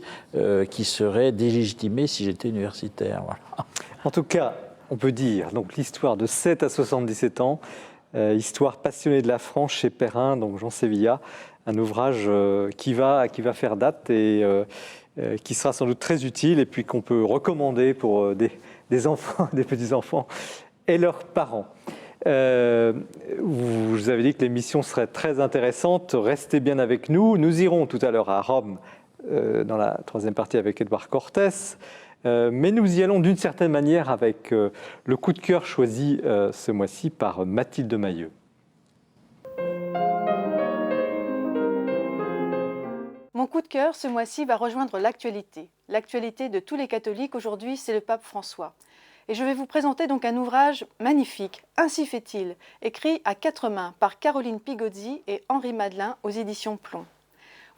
qui serait délégitimée si j'étais universitaire. Voilà. En tout cas, on peut dire donc l'histoire de 7 à 77 ans. Histoire passionnée de la France chez Perrin, donc Jean Sévillat, un ouvrage qui va faire date et qui sera sans doute très utile et puis qu'on peut recommander pour des enfants, des petits-enfants et leurs parents. Vous avez dit que l'émission serait très intéressante, restez bien avec nous. Nous irons tout à l'heure à Rome dans la troisième partie avec Edouard Cortés. Mais nous y allons d'une certaine manière avec le coup de cœur choisi ce mois-ci par Mathilde Mailleux. Mon coup de cœur ce mois-ci va rejoindre l'actualité. L'actualité de tous les catholiques aujourd'hui, c'est le pape François. Et je vais vous présenter donc un ouvrage magnifique, Ainsi fait-il, écrit à 4 mains par Caroline Pigozzi et Henri Madelin aux éditions Plomb.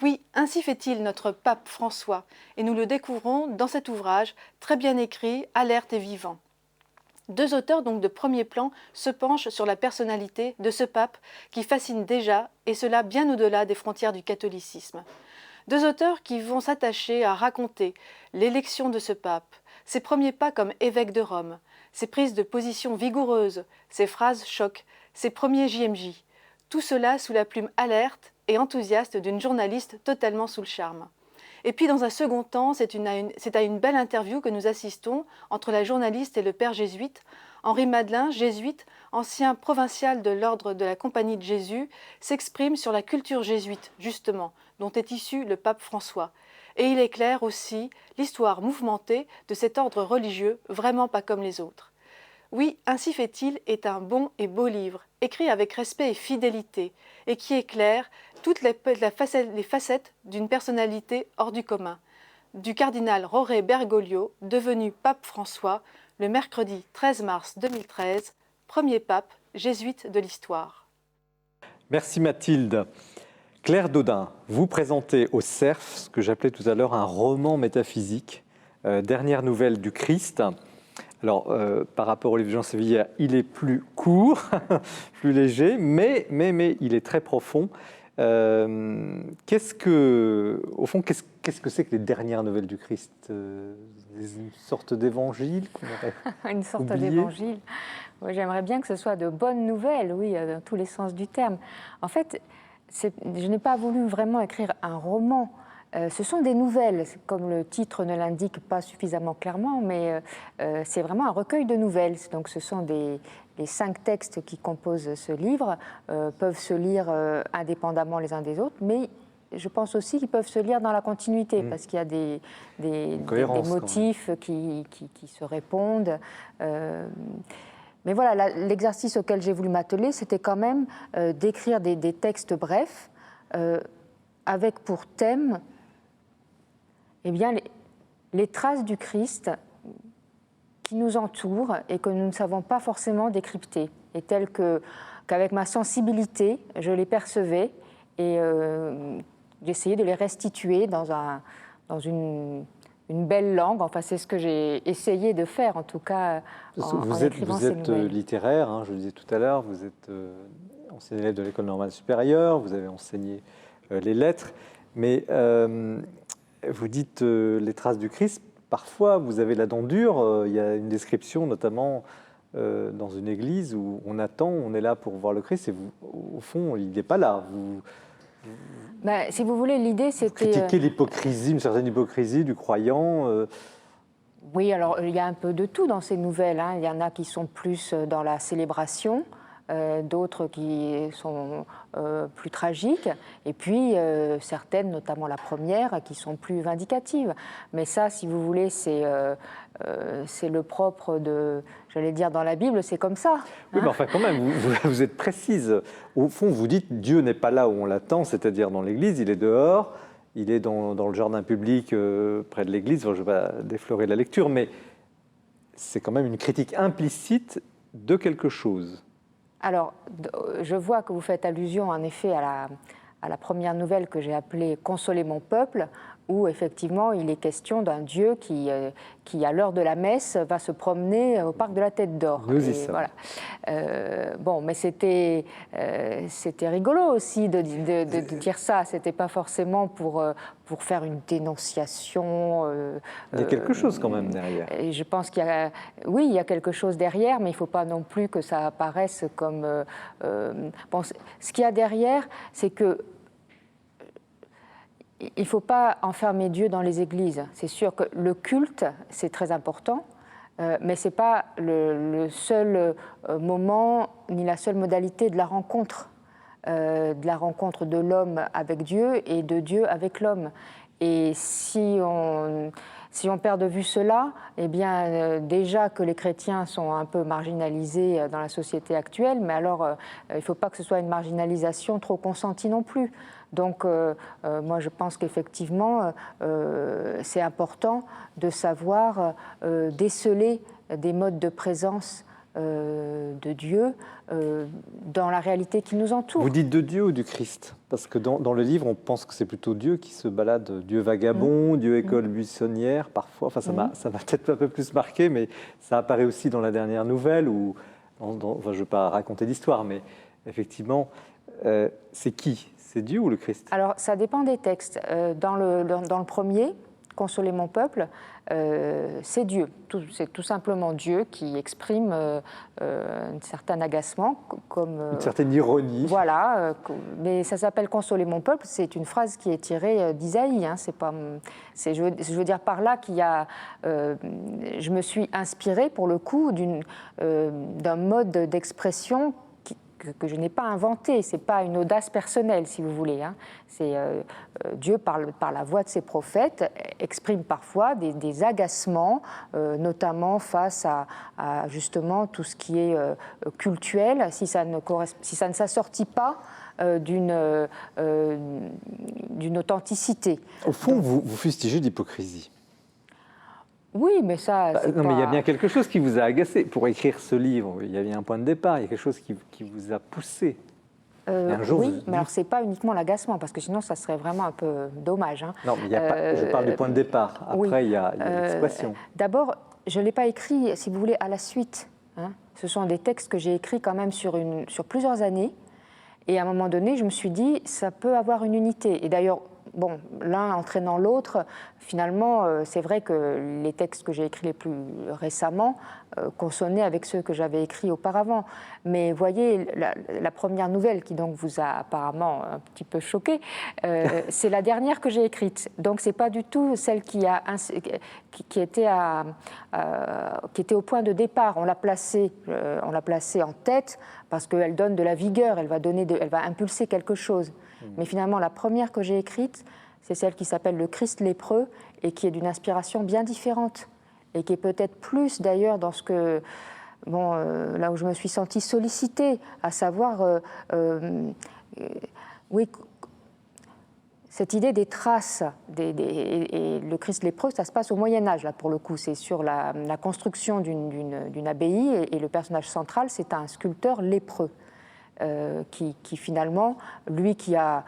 Oui, ainsi fait-il notre pape François, et nous le découvrons dans cet ouvrage très bien écrit, alerte et vivant. 2 auteurs donc de premier plan se penchent sur la personnalité de ce pape qui fascine déjà, et cela bien au-delà des frontières du catholicisme. 2 auteurs qui vont s'attacher à raconter l'élection de ce pape, ses premiers pas comme évêque de Rome, ses prises de position vigoureuses, ses phrases chocs, ses premiers JMJ. Tout cela sous la plume alerte et enthousiaste d'une journaliste totalement sous le charme. Et puis dans un second temps, c'est à une belle interview que nous assistons entre la journaliste et le père jésuite. Henri Madelin, jésuite, ancien provincial de l'ordre de la Compagnie de Jésus, s'exprime sur la culture jésuite, justement, dont est issu le pape François. Et il éclaire aussi l'histoire mouvementée de cet ordre religieux, vraiment pas comme les autres. Oui, Ainsi fait-il est un bon et beau livre, écrit avec respect et fidélité, et qui éclaire toutes les facettes d'une personnalité hors du commun, du cardinal Roré Bergoglio, devenu pape François, le mercredi 13 mars 2013, premier pape jésuite de l'histoire. Merci Mathilde. Claire Dodin, vous présentez au CERF ce que j'appelais tout à l'heure un roman métaphysique, dernière nouvelle du Christ. Alors, par rapport au livre de Jean Sévillat, il est plus court, plus léger, mais il est très profond. Au fond, qu'est-ce que c'est que les dernières nouvelles du Christ? Une sorte d'évangile qu'on aurait Une sorte oublié. d'évangile. Oui, j'aimerais bien que ce soit de bonnes nouvelles, oui, dans tous les sens du terme. En fait, je n'ai pas voulu vraiment écrire un roman. Ce sont des nouvelles, comme le titre ne l'indique pas suffisamment clairement, mais c'est vraiment un recueil de nouvelles. Donc ce sont les 5 textes qui composent ce livre, peuvent se lire indépendamment les uns des autres, mais je pense aussi qu'ils peuvent se lire dans la continuité, parce qu'il y a des motifs qui se répondent. Mais voilà, l'exercice auquel j'ai voulu m'atteler, c'était quand même d'écrire des textes brefs, avec pour thème eh bien, les traces du Christ qui nous entourent et que nous ne savons pas forcément décrypter, et telles que qu'avec ma sensibilité, je les percevais et j'essayais de les restituer dans une belle langue. Enfin, c'est ce que j'ai essayé de faire, en tout cas, en écrivant ces nouvelles. Vous êtes littéraire, hein, je le disais tout à l'heure, vous êtes ancien élève de l'École normale supérieure, vous avez enseigné les lettres, mais vous dites les traces du Christ. Parfois, vous avez la dent dure. Il y a une description, notamment dans une église, où on attend, on est là pour voir le Christ, et vous, au fond, il n'est pas là. Si vous voulez, l'idée, c'était... Critiquer l'hypocrisie, une certaine hypocrisie du croyant. Oui, alors il y a un peu de tout dans ces nouvelles, hein. Il y en a qui sont plus dans la célébration, d'autres qui sont plus tragiques, et puis certaines, notamment la première, qui sont plus vindicatives. Mais ça, si vous voulez, c'est le propre de, j'allais dire, dans la Bible, c'est comme ça. Oui, mais enfin quand même, vous êtes précise. Au fond, vous dites, Dieu n'est pas là où on l'attend, c'est-à-dire dans l'église, il est dehors, il est dans le jardin public près de l'église. Enfin, je ne vais pas déflorer la lecture, mais c'est quand même une critique implicite de quelque chose. Alors, je vois que vous faites allusion en effet à la première nouvelle que j'ai appelée « Consoler mon peuple », où effectivement il est question d'un Dieu qui à l'heure de la messe, va se promener au parc de la Tête d'Or. Nous y sommes. Voilà. Bon, mais c'était rigolo aussi de dire ça. C'était pas forcément pour faire une dénonciation. Il y a quelque chose quand même derrière. Et je pense qu'il y a, oui, il y a quelque chose derrière, mais il ne faut pas non plus que ça apparaisse comme... Bon, ce qu'il y a derrière, c'est que il ne faut pas enfermer Dieu dans les églises. C'est sûr que le culte, c'est très important, mais ce n'est pas le seul moment ni la seule modalité de la rencontre de l'homme avec Dieu et de Dieu avec l'homme. Et si on perd de vue cela, eh bien, déjà que les chrétiens sont un peu marginalisés dans la société actuelle, mais alors il ne faut pas que ce soit une marginalisation trop consentie non plus. Donc, moi, je pense qu'effectivement, c'est important de savoir déceler des modes de présence de Dieu dans la réalité qui nous entoure. Vous dites de Dieu ou du Christ? Parce que dans le livre, on pense que c'est plutôt Dieu qui se balade, Dieu vagabond, Dieu école buissonnière, parfois. Enfin, ça m'a peut-être un peu plus marqué, mais ça apparaît aussi dans la dernière nouvelle, enfin, je ne veux pas raconter l'histoire, mais effectivement, c'est qui? C'est Dieu ou le Christ? Alors, ça dépend des textes. Dans le premier, « Consoler mon peuple », c'est Dieu. C'est tout simplement Dieu qui exprime un certain agacement. Une certaine ironie. Voilà, mais ça s'appelle « Consoler mon peuple ». C'est une phrase qui est tirée d'Isaïe. Hein, je veux dire par là qu'il y a... je me suis inspirée, pour le coup, d'un mode d'expression que je n'ai pas inventé. Ce n'est pas une audace personnelle, si vous voulez. Hein. Dieu, par la voix de ses prophètes, exprime parfois des agacements, notamment face à justement tout ce qui est cultuel, si ça ne s'assortit pas d'une authenticité. Au fond, vous fustigez d'hypocrisie. Oui, mais ça... Non, mais il y a bien quelque chose qui vous a agacé. Pour écrire ce livre, il y avait un point de départ, il y a quelque chose qui vous a poussé. Un jour, oui, mais alors ce n'est pas uniquement l'agacement, parce que sinon, ça serait vraiment un peu dommage. Hein. Non, mais je parle du point de départ. Après, oui, il y a l'expression. D'abord, je ne l'ai pas écrit, si vous voulez, à la suite. Hein. Ce sont des textes que j'ai écrits quand même sur plusieurs années. Et à un moment donné, je me suis dit, ça peut avoir une unité. Et d'ailleurs, bon, l'un entraînant l'autre, finalement, c'est vrai que les textes que j'ai écrits les plus récemment consonnaient avec ceux que j'avais écrits auparavant. Mais voyez, la première nouvelle qui donc vous a apparemment un petit peu choqué, c'est la dernière que j'ai écrite. Donc c'est pas du tout celle qui était au point de départ. On l'a placée en tête parce qu'elle donne de la vigueur, elle va impulser quelque chose. Mais finalement, la première que j'ai écrite, c'est celle qui s'appelle « Le Christ lépreux » et qui est d'une inspiration bien différente et qui est peut-être plus d'ailleurs dans ce que... Bon, là où je me suis sentie sollicitée, à savoir... oui, cette idée des traces, et le Christ lépreux, ça se passe au Moyen-Âge, là, pour le coup. C'est sur la construction d'une abbaye et le personnage central, c'est un sculpteur lépreux. qui finalement, lui qui a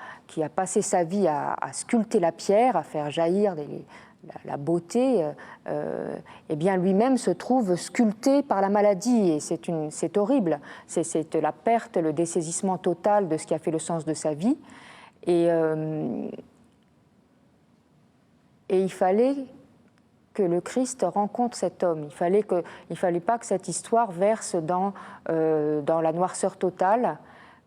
passé sa vie à sculpter la pierre, à faire jaillir la beauté, eh bien lui-même se trouve sculpté par la maladie, et c'est horrible. C'est la perte, le dessaisissement total de ce qui a fait le sens de sa vie. Et il fallait que le Christ rencontre cet homme. Il fallait pas que cette histoire verse dans la noirceur totale,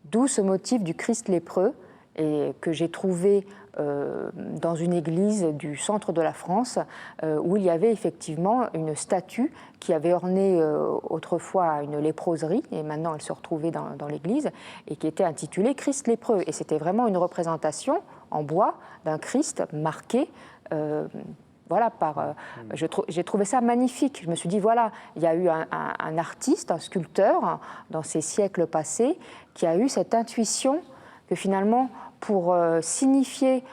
d'où ce motif du Christ lépreux, et que j'ai trouvé dans une église du centre de la France, où il y avait effectivement une statue qui avait orné autrefois une léproserie, et maintenant elle se retrouvait dans l'église, et qui était intitulée Christ lépreux. Et c'était vraiment une représentation en bois d'un Christ marqué. Voilà, j'ai trouvé ça magnifique. Je me suis dit, voilà, il y a eu un artiste, un sculpteur, dans ces siècles passés, qui a eu cette intuition que finalement, pour signifier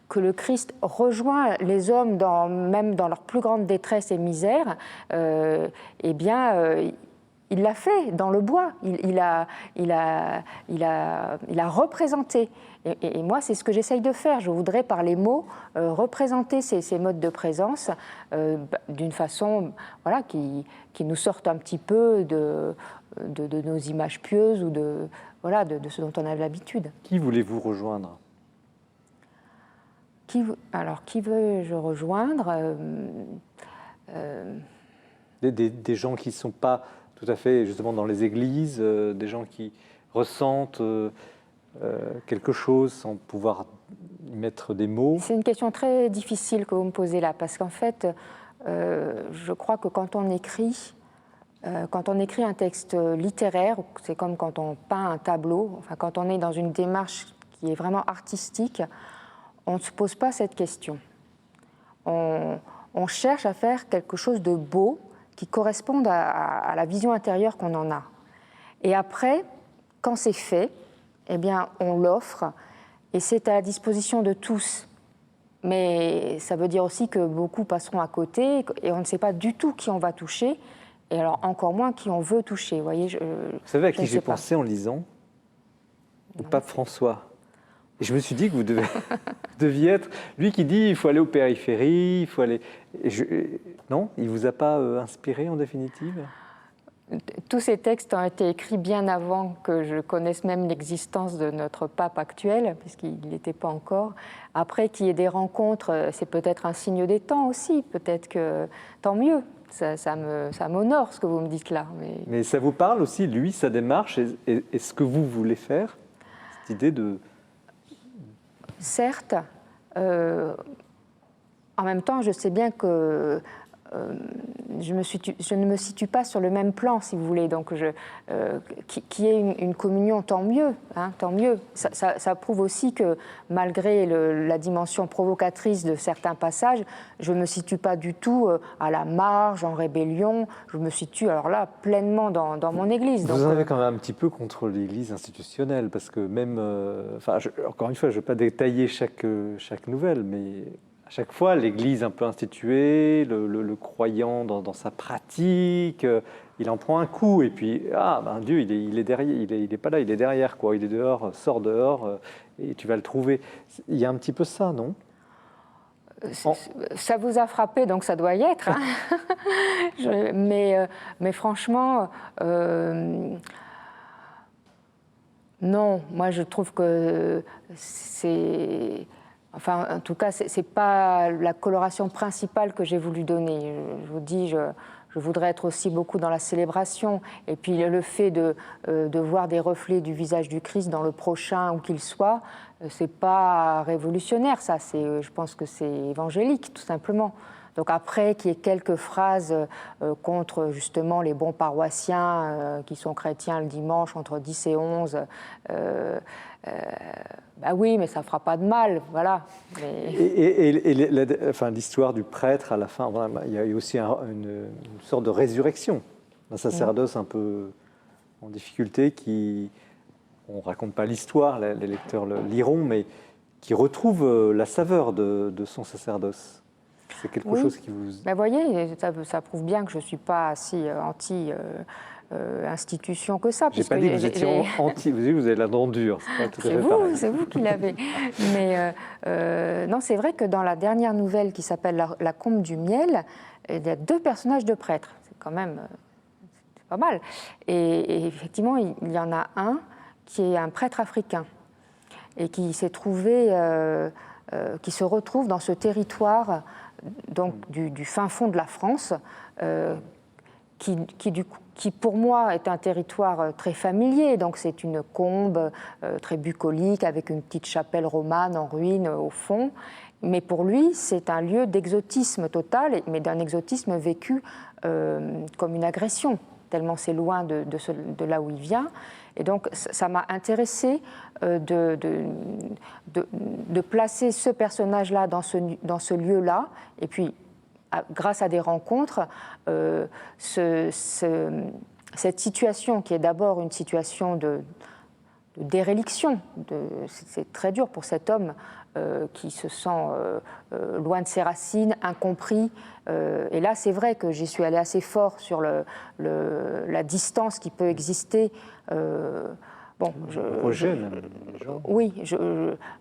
que le Christ rejoint les hommes même dans leur plus grande détresse et misère, eh bien, il l'a fait dans le bois. Il a représenté. Et moi, c'est ce que j'essaye de faire. Je voudrais, par les mots, représenter ces modes de présence d'une façon voilà, qui nous sorte un petit peu de nos images pieuses ou de ce dont on a l'habitude. Qui voulez-vous rejoindre ? Alors, qui veux-je rejoindre Des gens qui ne sont pas tout à fait justement dans les églises, des gens qui ressentent quelque chose sans pouvoir y mettre des mots. C'est une question très difficile que vous me posez là, parce qu'en fait, je crois que quand on écrit un texte littéraire, c'est comme quand on peint un tableau, enfin quand on est dans une démarche qui est vraiment artistique, on ne se pose pas cette question. On cherche à faire quelque chose de beau qui corresponde à la vision intérieure qu'on en a. Et après, quand c'est fait, eh bien, on l'offre et c'est à la disposition de tous. Mais ça veut dire aussi que beaucoup passeront à côté et on ne sait pas du tout qui on va toucher, et alors encore moins qui on veut toucher. Vous voyez, vous savez à qui j'ai pensé en lisant ? Au pape François. Et je me suis dit que vous deviez être lui qui dit il faut aller aux périphéries, il faut aller. Non, il vous a pas inspiré en définitive ? Tous ces textes ont été écrits bien avant que je connaisse même l'existence de notre pape actuel, puisqu'il n'était pas encore. Après, qu'il y ait des rencontres, c'est peut-être un signe des temps aussi. Peut-être que tant mieux. Ça m'honore ce que vous me dites là. Mais ça vous parle aussi, lui, sa démarche et ce que vous voulez faire ? Cette idée de... Certes, en même temps, je sais bien que je ne me situe pas sur le même plan, si vous voulez. Donc, qu'il y ait une communion, tant mieux. Hein, tant mieux. Ça prouve aussi que, malgré la dimension provocatrice de certains passages, je ne me situe pas du tout à la marge, en rébellion. Je me situe, alors là, pleinement dans mon Église. Vous en avez quand même un petit peu contre l'Église institutionnelle, parce que même... encore une fois, je ne vais pas détailler chaque nouvelle, mais... À chaque fois, l'Église un peu instituée, le croyant dans sa pratique, il en prend un coup. Et puis, Dieu, il est derrière, il est pas là, il est derrière, quoi. Il est dehors, sort dehors, et tu vas le trouver. Il y a un petit peu ça, non ? Ça vous a frappé, donc ça doit y être. Hein. Mais franchement, non. Moi, je trouve que c'est... Enfin, en tout cas, ce n'est pas la coloration principale que j'ai voulu donner. Je vous dis, je voudrais être aussi beaucoup dans la célébration. Et puis le fait de voir des reflets du visage du Christ dans le prochain, où qu'il soit, ce n'est pas révolutionnaire, ça. Je pense que c'est évangélique, tout simplement. Donc après, qu'il y ait quelques phrases contre justement les bons paroissiens qui sont chrétiens le dimanche entre 10 et 11, bah oui, mais ça ne fera pas de mal, voilà. Mais... Et l'histoire du prêtre à la fin, voilà, il y a eu aussi une sorte de résurrection d'un sacerdoce un peu en difficulté qui, on ne raconte pas l'histoire, les lecteurs le liront, mais qui retrouve la saveur de son sacerdoce. C'est quelque chose qui vous... Ben, vous voyez, ça prouve bien que je ne suis pas si institution que ça. J'ai pas dit que vous étiez anti, vous avez dit que vous avez la dent dure. C'est vous qui l'avez. Mais non, c'est vrai que dans la dernière nouvelle qui s'appelle La Combe du miel, il y a 2 personnages de prêtres. C'est quand même c'est pas mal. Et effectivement, il y en a un qui est un prêtre africain et qui s'est trouvé, qui se retrouve dans ce territoire donc du fin fond de la France, qui pour moi est un territoire très familier. Donc c'est une combe très bucolique avec une petite chapelle romane en ruine au fond. Mais pour lui, c'est un lieu d'exotisme total, mais d'un exotisme vécu comme une agression, tellement c'est loin de là où il vient. Et donc ça m'a intéressée de placer ce personnage-là dans ce lieu-là, et puis grâce à des rencontres, cette situation qui est d'abord une situation de déréliction, c'est très dur pour cet homme qui se sent loin de ses racines, incompris. Et là, c'est vrai que j'y suis allée assez fort sur la distance qui peut exister. Oui,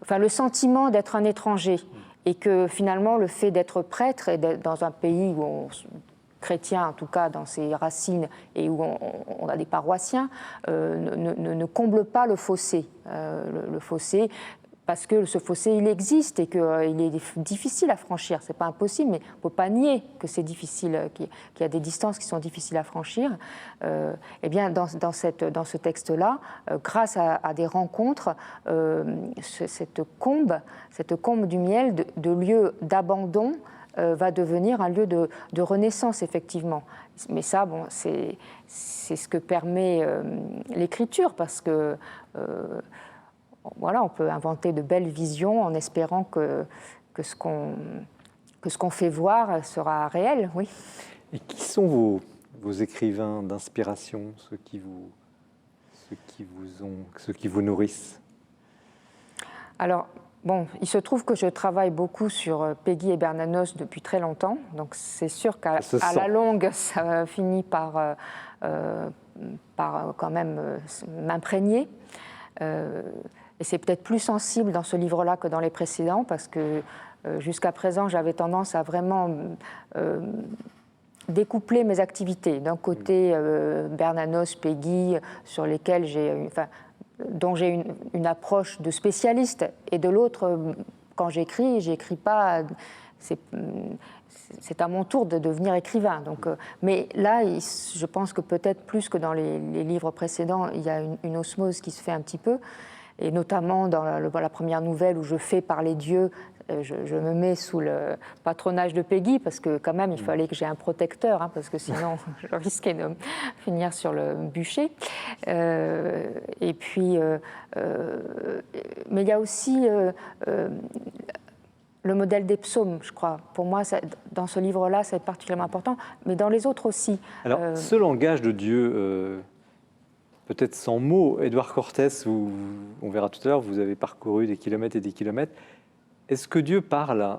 enfin, le sentiment d'être un étranger. Et que finalement, le fait d'être prêtre et d'être dans un pays chrétien, en tout cas dans ses racines, et où on a des paroissiens, ne comble pas le fossé. Le fossé, parce que ce fossé, il existe et qu'il est difficile à franchir. Ce n'est pas impossible, mais il ne faut pas nier que c'est difficile, qu'il y a des distances qui sont difficiles à franchir. Eh bien, dans ce texte-là, grâce à des rencontres, cette combe du miel, de lieu d'abandon, va devenir un lieu de renaissance, effectivement. Mais ça, bon, c'est ce que permet l'écriture, parce que voilà, on peut inventer de belles visions en espérant que ce qu'on fait voir sera réel, oui. Et qui sont vos écrivains d'inspiration, ceux qui vous nourrissent? Alors, bon, il se trouve que je travaille beaucoup sur Péguy et Bernanos depuis très longtemps, donc c'est sûr qu'à la longue, ça finit par quand même m'imprégner. Et c'est peut-être plus sensible dans ce livre-là que dans les précédents, parce que jusqu'à présent, j'avais tendance à vraiment découpler mes activités. D'un côté, Bernanos, Péguy, sur lesquels dont j'ai une approche de spécialiste, et de l'autre, quand j'écris pas. C'est à mon tour de devenir écrivain. Donc, mais là, je pense que peut-être plus que dans les livres précédents, il y a une osmose qui se fait un petit peu. Et notamment dans la première nouvelle où je fais parler Dieu, je me mets sous le patronage de Péguy, parce que quand même il fallait que j'ai un protecteur, hein, parce que sinon je risquais de finir sur le bûcher. Et puis, mais il y a aussi le modèle des psaumes, je crois. Pour moi, dans ce livre-là, c'est particulièrement important, mais dans les autres aussi. Alors, ce langage de Dieu... peut-être sans mots, Édouard Cortès, on verra tout à l'heure, vous avez parcouru des kilomètres et des kilomètres. Est-ce que Dieu parle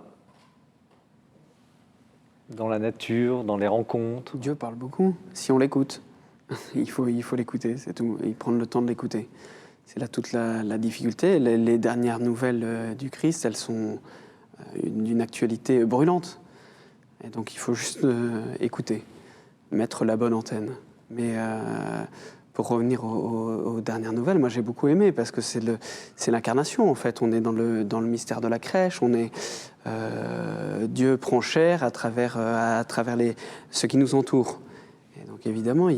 dans la nature, dans les rencontres? Dieu parle beaucoup, si on l'écoute. Il faut l'écouter, c'est tout, et prendre le temps de l'écouter. C'est là toute la difficulté. Les dernières nouvelles du Christ, elles sont d'une actualité brûlante. Et donc il faut juste écouter, mettre la bonne antenne. Mais... pour revenir aux dernières nouvelles, moi j'ai beaucoup aimé, parce que c'est l'incarnation en fait. On est dans le mystère de la crèche, Dieu prend chair à travers ce qui nous entoure. Et donc évidemment,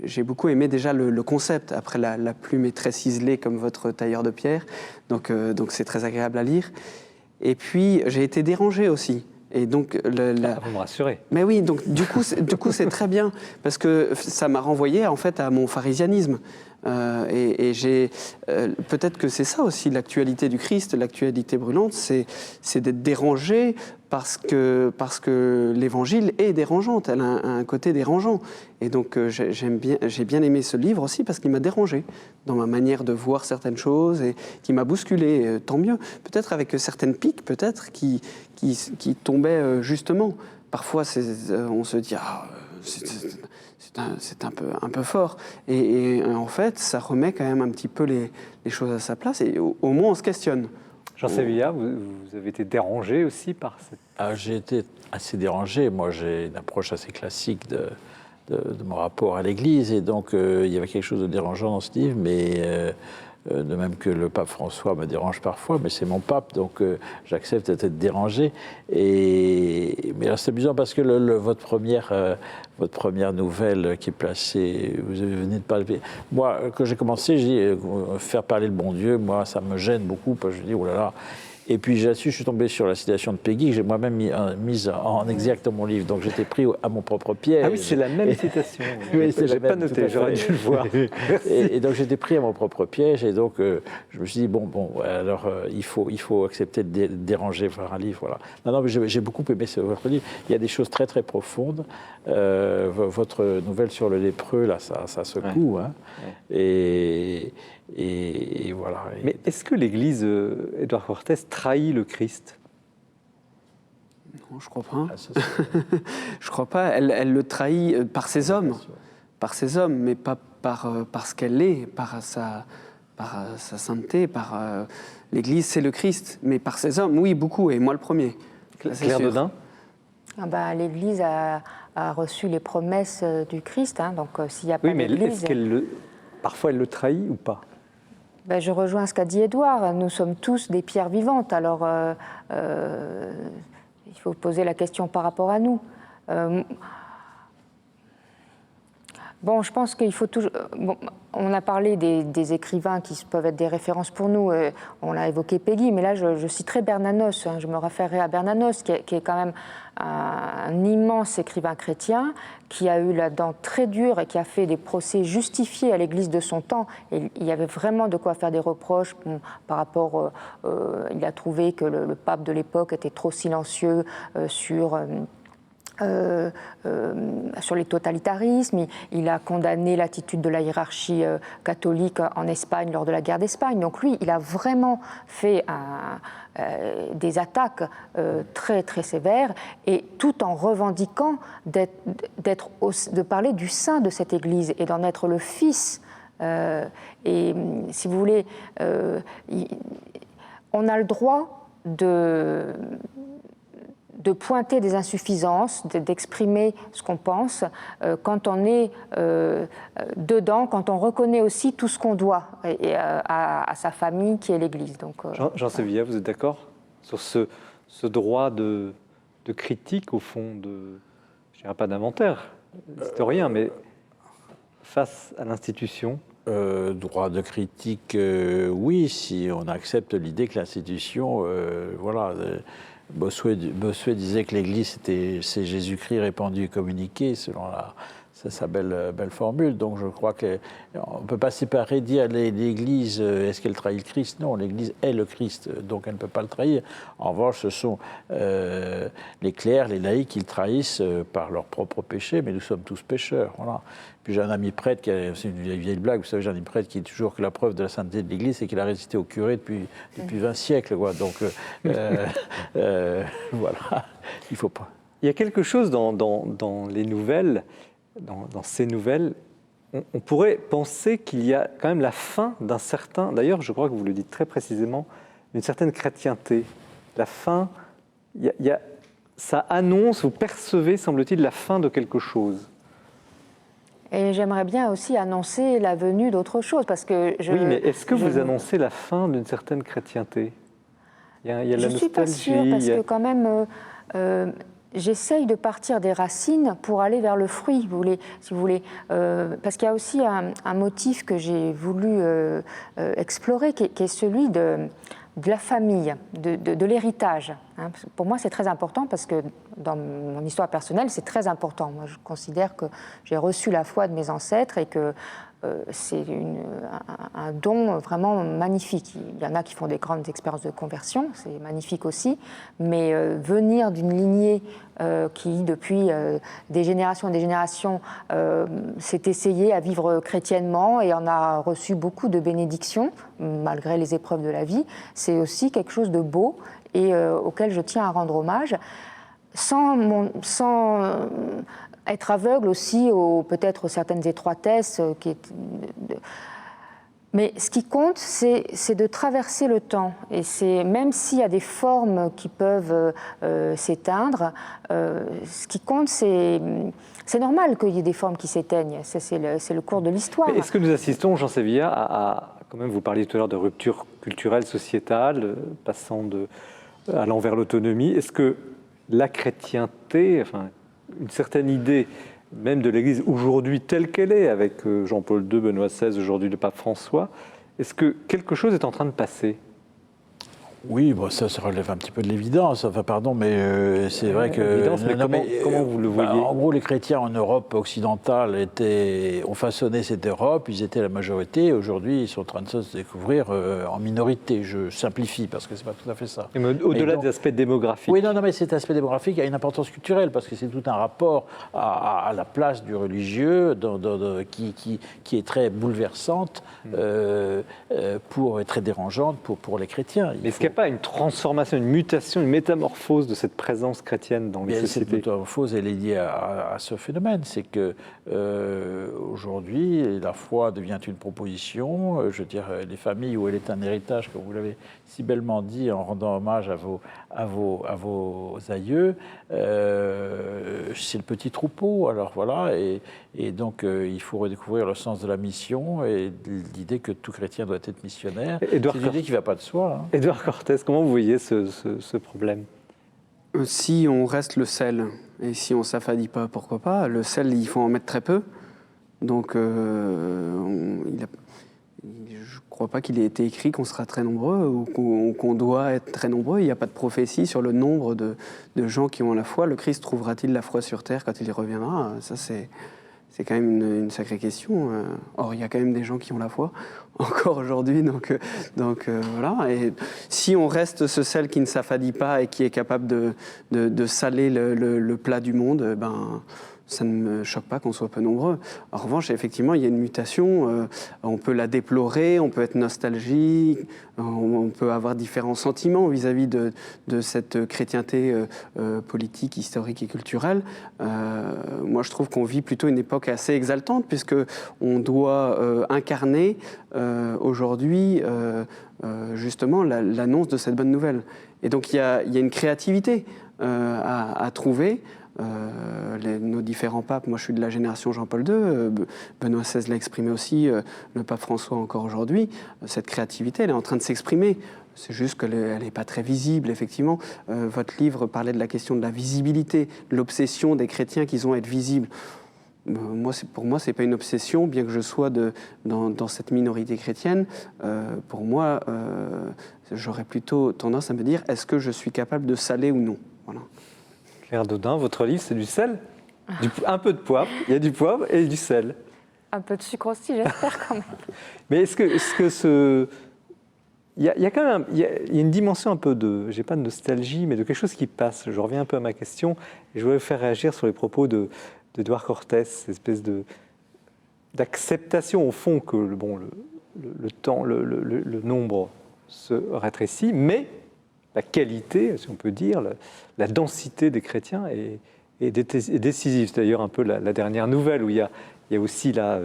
j'ai beaucoup aimé déjà le concept. Après, la plume est très ciselée comme votre tailleur de pierre, donc c'est très agréable à lire. Et puis j'ai été dérangé aussi. Et donc, vous me rassurez. Mais oui, donc du coup, c'est très bien, parce que ça m'a renvoyé en fait à mon pharisianisme. Et peut-être que c'est ça aussi l'actualité du Christ, l'actualité brûlante, c'est d'être dérangé parce que l'Évangile est dérangeante, elle a un côté dérangeant. Et donc j'ai bien aimé ce livre aussi parce qu'il m'a dérangé dans ma manière de voir certaines choses et qui m'a bousculé, tant mieux. Peut-être avec certaines piques, peut-être qui tombaient justement. Parfois on se dit c'est un peu fort. Et en fait, ça remet quand même un petit peu les choses à sa place, et au moins on se questionne. Jean Sévillia, vous avez été dérangé aussi par cette... J'ai été assez dérangé. Moi, j'ai une approche assez classique de mon rapport à l'Église, et donc il y avait quelque chose de dérangeant dans ce livre, mais de même que le pape François me dérange parfois, mais c'est mon pape, donc j'accepte d'être dérangé. Mais là, c'est amusant parce que votre première nouvelle qui est placée, vous venez de parler. Moi, quand j'ai commencé, j'ai dit faire parler le bon Dieu, moi, ça me gêne beaucoup, parce que je dis, oh là là. Et puis là-dessus, je suis tombé sur la citation de Peggy, que j'ai moi-même mise en exergue dans mon livre. Donc j'étais pris à mon propre piège. Ah oui, c'est la même citation. Oui, je n'ai pas noté, j'aurais dû le voir. Et donc j'étais pris à mon propre piège. Et donc je me suis dit, alors il faut accepter de déranger par un livre. Voilà. Non, mais j'ai beaucoup aimé votre livre. Il y a des choses très, très profondes. Votre nouvelle sur le lépreux, là, ça secoue. Ouais. Hein. Ouais. Et voilà. Mais est-ce que l'Église, Édouard Cortés, trahit le Christ? Non, je crois pas. Je crois pas. Elle le trahit par ses hommes, mais pas par ce qu'elle est, par sa sainteté. L'Église, c'est le Christ, mais par ses hommes, oui, beaucoup, et moi le premier. Claire Dodin. L'Église a reçu les promesses du Christ, hein, donc s'il n'y a pas d'Église... Oui, mais est-ce qu'elle parfois elle le trahit ou pas? Je rejoins ce qu'a dit Édouard. Nous sommes tous des pierres vivantes. Alors, il faut poser la question par rapport à nous. Je pense qu'il faut toujours... on a parlé des écrivains qui peuvent être des références pour nous. On l'a évoqué Peggy, mais là, je citerai Bernanos. Je me référerai à Bernanos, qui est quand même un immense écrivain chrétien, qui a eu la dent très dure et qui a fait des procès justifiés à l'Église de son temps. Et il y avait vraiment de quoi faire des reproches par rapport... il a trouvé que le pape de l'époque était trop silencieux sur les totalitarismes. Il a condamné l'attitude de la hiérarchie catholique en Espagne lors de la guerre d'Espagne. Donc lui, il a vraiment fait des attaques très, très sévères, et tout en revendiquant de parler du sein de cette Église et d'en être le fils. Et si vous voulez, on a le droit de pointer des insuffisances, d'exprimer ce qu'on pense, quand on est dedans, quand on reconnaît aussi tout ce qu'on doit à sa famille qui est l'Église. Donc, Jean Sévillia, vous êtes d'accord sur ce droit de critique, au fond, je dirais pas d'inventaire, historien, mais face à l'institution? Droit de critique, oui, si on accepte l'idée que l'institution, Bossuet disait que l'Église, c'est Jésus-Christ répandu et communiqué, selon sa belle formule. Donc je crois qu'on ne peut pas séparer, dire l'Église, est-ce qu'elle trahit le Christ? Non, l'Église est le Christ, donc elle ne peut pas le trahir. En revanche, ce sont les clercs, les laïcs qui le trahissent par leur propre péché, mais nous sommes tous pécheurs. Voilà. Puis j'ai un ami prêtre, c'est une vieille blague, vous savez, j'ai un ami prêtre qui dit toujours que la preuve de la sainteté de l'Église, c'est qu'il a résisté au curé depuis 20 siècles. Quoi. Donc voilà, il ne faut pas. Il y a quelque chose dans les nouvelles, dans ces nouvelles, on pourrait penser qu'il y a quand même la fin d'un certain, d'ailleurs je crois que vous le dites très précisément, d'une certaine chrétienté. La fin, ça annonce, vous percevez, semble-t-il, la fin de quelque chose. Et j'aimerais bien aussi annoncer la venue d'autre chose, parce que oui, mais est-ce que vous annoncez la fin d'une certaine chrétienteté? Il y a la nostalgie. Je ne suis pas sûre, parce que quand même, j'essaye de partir des racines pour aller vers le fruit, si vous voulez. Parce qu'il y a aussi un motif que j'ai voulu explorer, qui est celui de la famille, de l'héritage. Hein. Pour moi, c'est très important, parce que dans mon histoire personnelle, c'est très important. Moi, je considère que j'ai reçu la foi de mes ancêtres et que c'est un don vraiment magnifique. Il y en a qui font des grandes expériences de conversion, c'est magnifique aussi, mais venir d'une lignée qui, depuis des générations et des générations, s'est essayée à vivre chrétiennement et en a reçu beaucoup de bénédictions, malgré les épreuves de la vie, c'est aussi quelque chose de beau et auquel je tiens à rendre hommage, sans être aveugle aussi peut-être certaines étroitesses mais ce qui compte, c'est de traverser le temps. Et même s'il y a des formes qui peuvent s'éteindre, ce qui compte, c'est normal qu'il y ait des formes qui s'éteignent. C'est le cours de l'histoire. Est-ce que nous assistons, Jean Sévillat, quand même, vous parliez tout à l'heure de rupture culturelle, sociétale, passant allant vers l'autonomie. Est-ce que la chrétienté, enfin, une certaine idée même de l'Église aujourd'hui telle qu'elle est, avec Jean-Paul II, Benoît XVI, aujourd'hui le pape François, est-ce que quelque chose est en train de passer ? Oui, bon, ça relève un petit peu de l'évidence. Enfin, pardon, mais c'est vrai que... L'évidence, mais comment vous le voyez ? En gros, les chrétiens en Europe occidentale ont façonné cette Europe, ils étaient la majorité. Aujourd'hui, ils sont en train de se découvrir en minorité. Je simplifie, parce que c'est pas tout à fait ça. Au-delà des aspects démographiques. Oui, non, mais cet aspect démographique a une importance culturelle, parce que c'est tout un rapport à la place du religieux qui est très bouleversante et très dérangeante pour les chrétiens. Mais est-ce qu'il n'y a pas une transformation, une mutation, une métamorphose de cette présence chrétienne dans les sociétés ? Cette métamorphose, elle est liée à ce phénomène. C'est que aujourd'hui, la foi devient une proposition. Je veux dire, les familles où elle est un héritage, comme vous l'avez si bellement dit en rendant hommage à vos aïeux, c'est le petit troupeau. Alors voilà, et donc il faut redécouvrir le sens de la mission et l'idée que tout chrétien doit être missionnaire. C'est une idée qui ne va pas de soi. Édouard Cortés, comment vous voyez ce problème ? Si on reste le sel, et si on ne s'affadit pas, pourquoi pas. Le sel, il faut en mettre très peu. Donc, je ne crois pas qu'il ait été écrit qu'on sera très nombreux ou qu'on doit être très nombreux. Il n'y a pas de prophétie sur le nombre de gens qui ont la foi. Le Christ trouvera-t-il la foi sur terre quand il y reviendra ? Ça, c'est quand même une sacrée question. Or, il y a quand même des gens qui ont la foi, encore aujourd'hui. Donc voilà. Et si on reste ce sel qui ne s'affadit pas et qui est capable de saler le plat du monde, ça ne me choque pas qu'on soit peu nombreux. En revanche, effectivement, il y a une mutation. On peut la déplorer, on peut être nostalgique, on peut avoir différents sentiments vis-à-vis de cette chrétienté politique, historique et culturelle. Moi, je trouve qu'on vit plutôt une époque assez exaltante, puisqu'on doit incarner aujourd'hui justement l'annonce de cette bonne nouvelle. Et donc, il y a une créativité à trouver. Nos différents papes, moi je suis de la génération Jean-Paul II, Benoît XVI l'a exprimé aussi, le pape François encore aujourd'hui, cette créativité elle est en train de s'exprimer, c'est juste qu'elle n'est pas très visible effectivement. Votre livre parlait de la question de la visibilité, l'obsession des chrétiens qu'ils ont à être visibles. Pour moi, ce n'est pas une obsession, bien que je sois dans cette minorité chrétienne. Pour moi, j'aurais plutôt tendance à me dire, est-ce que je suis capable de saler ou non ? Voilà. Claire Dodin, votre livre, c'est du sel, un peu de poivre, il y a du poivre et du sel. Un peu de sucre aussi, j'espère quand même. Mais est-ce que il y a quand même il y a une dimension un peu j'ai pas de nostalgie, mais de quelque chose qui passe. Je reviens un peu à ma question et je voulais vous faire réagir sur les propos d'Édouard Cortés, cette espèce d'acceptation au fond que le temps, le nombre se rétrécit, mais la qualité, si on peut dire, la densité des chrétiens est décisive. C'est d'ailleurs un peu la dernière nouvelle où il y a aussi là,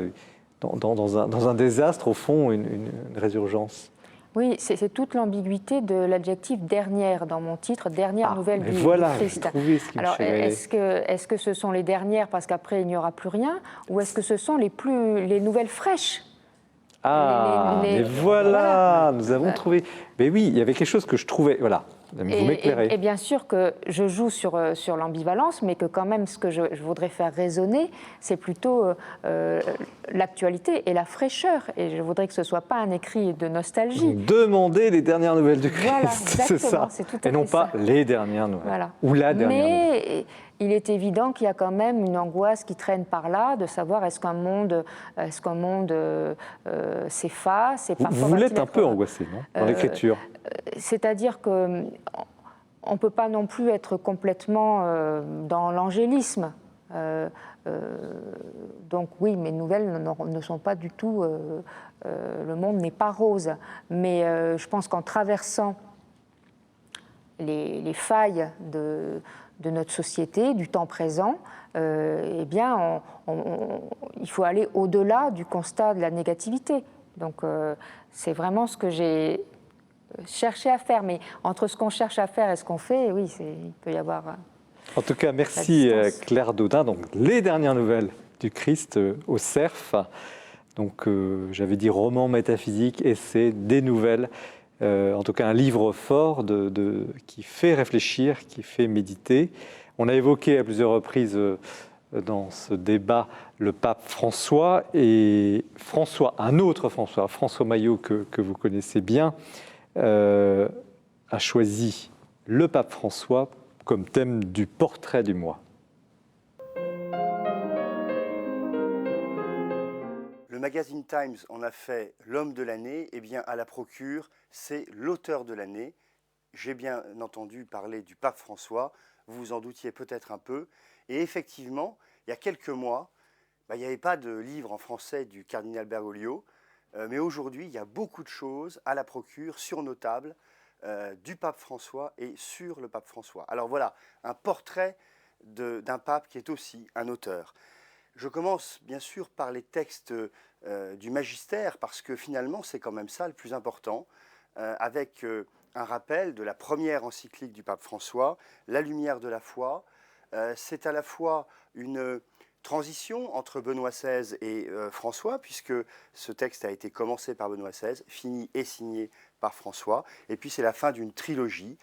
dans un désastre, au fond, une résurgence. Oui, c'est toute l'ambiguïté de l'adjectif dernière dans mon titre, dernière nouvelle du Christ. Alors, est-ce que ce sont les dernières parce qu'après il n'y aura plus rien, ou est-ce que ce sont les nouvelles fraîches ? Mais voilà, nous avons trouvé. Mais oui, il y avait quelque chose que je trouvais. Voilà, vous m'éclairez. Et bien sûr que je joue sur l'ambivalence, mais que quand même, ce que je voudrais faire résonner, c'est plutôt l'actualité et la fraîcheur. Et je voudrais que ce ne soit pas un écrit de nostalgie. Demandez les dernières nouvelles du Christ, voilà, c'est ça. C'est tout à et non fait pas ça. Les dernières nouvelles. Voilà. Ou la dernière nouvelle. Mais il est évident qu'il y a quand même une angoisse qui traîne par là, de savoir est-ce qu'un monde s'efface. Vous l'êtes un peu angoissé, non, dans l'écriture? C'est-à-dire que on ne peut pas non plus être complètement dans l'angélisme. Donc oui, mes nouvelles ne sont pas du tout... le monde n'est pas rose. Mais je pense qu'en traversant les failles de notre société, du temps présent, eh bien, il faut aller au-delà du constat de la négativité. Donc, c'est vraiment ce que j'ai cherché à faire. Mais entre ce qu'on cherche à faire et ce qu'on fait, oui, il peut y avoir... En tout cas, merci Claire Daudin. Donc, les dernières nouvelles du Christ au Cerf. Donc, j'avais dit roman métaphysique, essai, des nouvelles. En tout cas, un livre fort qui fait réfléchir, qui fait méditer. On a évoqué à plusieurs reprises dans ce débat le pape François et un autre François, François Maillot que vous connaissez bien, a choisi le pape François comme thème du portrait du mois. Le magazine Times en a fait l'homme de l'année, et bien à la procure, c'est l'auteur de l'année. J'ai bien entendu parler du pape François, vous vous en doutiez peut-être un peu. Et effectivement, il y a quelques mois, il n'y avait pas de livre en français du cardinal Bergoglio, mais aujourd'hui, il y a beaucoup de choses à la procure, sur nos tables, du pape François et sur le pape François. Alors voilà, un portrait d'un pape qui est aussi un auteur. Je commence bien sûr par les textes du magistère, parce que finalement, c'est quand même ça le plus important, avec un rappel de la première encyclique du pape François, La lumière de la foi. C'est à la fois une transition entre Benoît XVI et François, puisque ce texte a été commencé par Benoît XVI, fini et signé par François, et puis c'est la fin d'une trilogie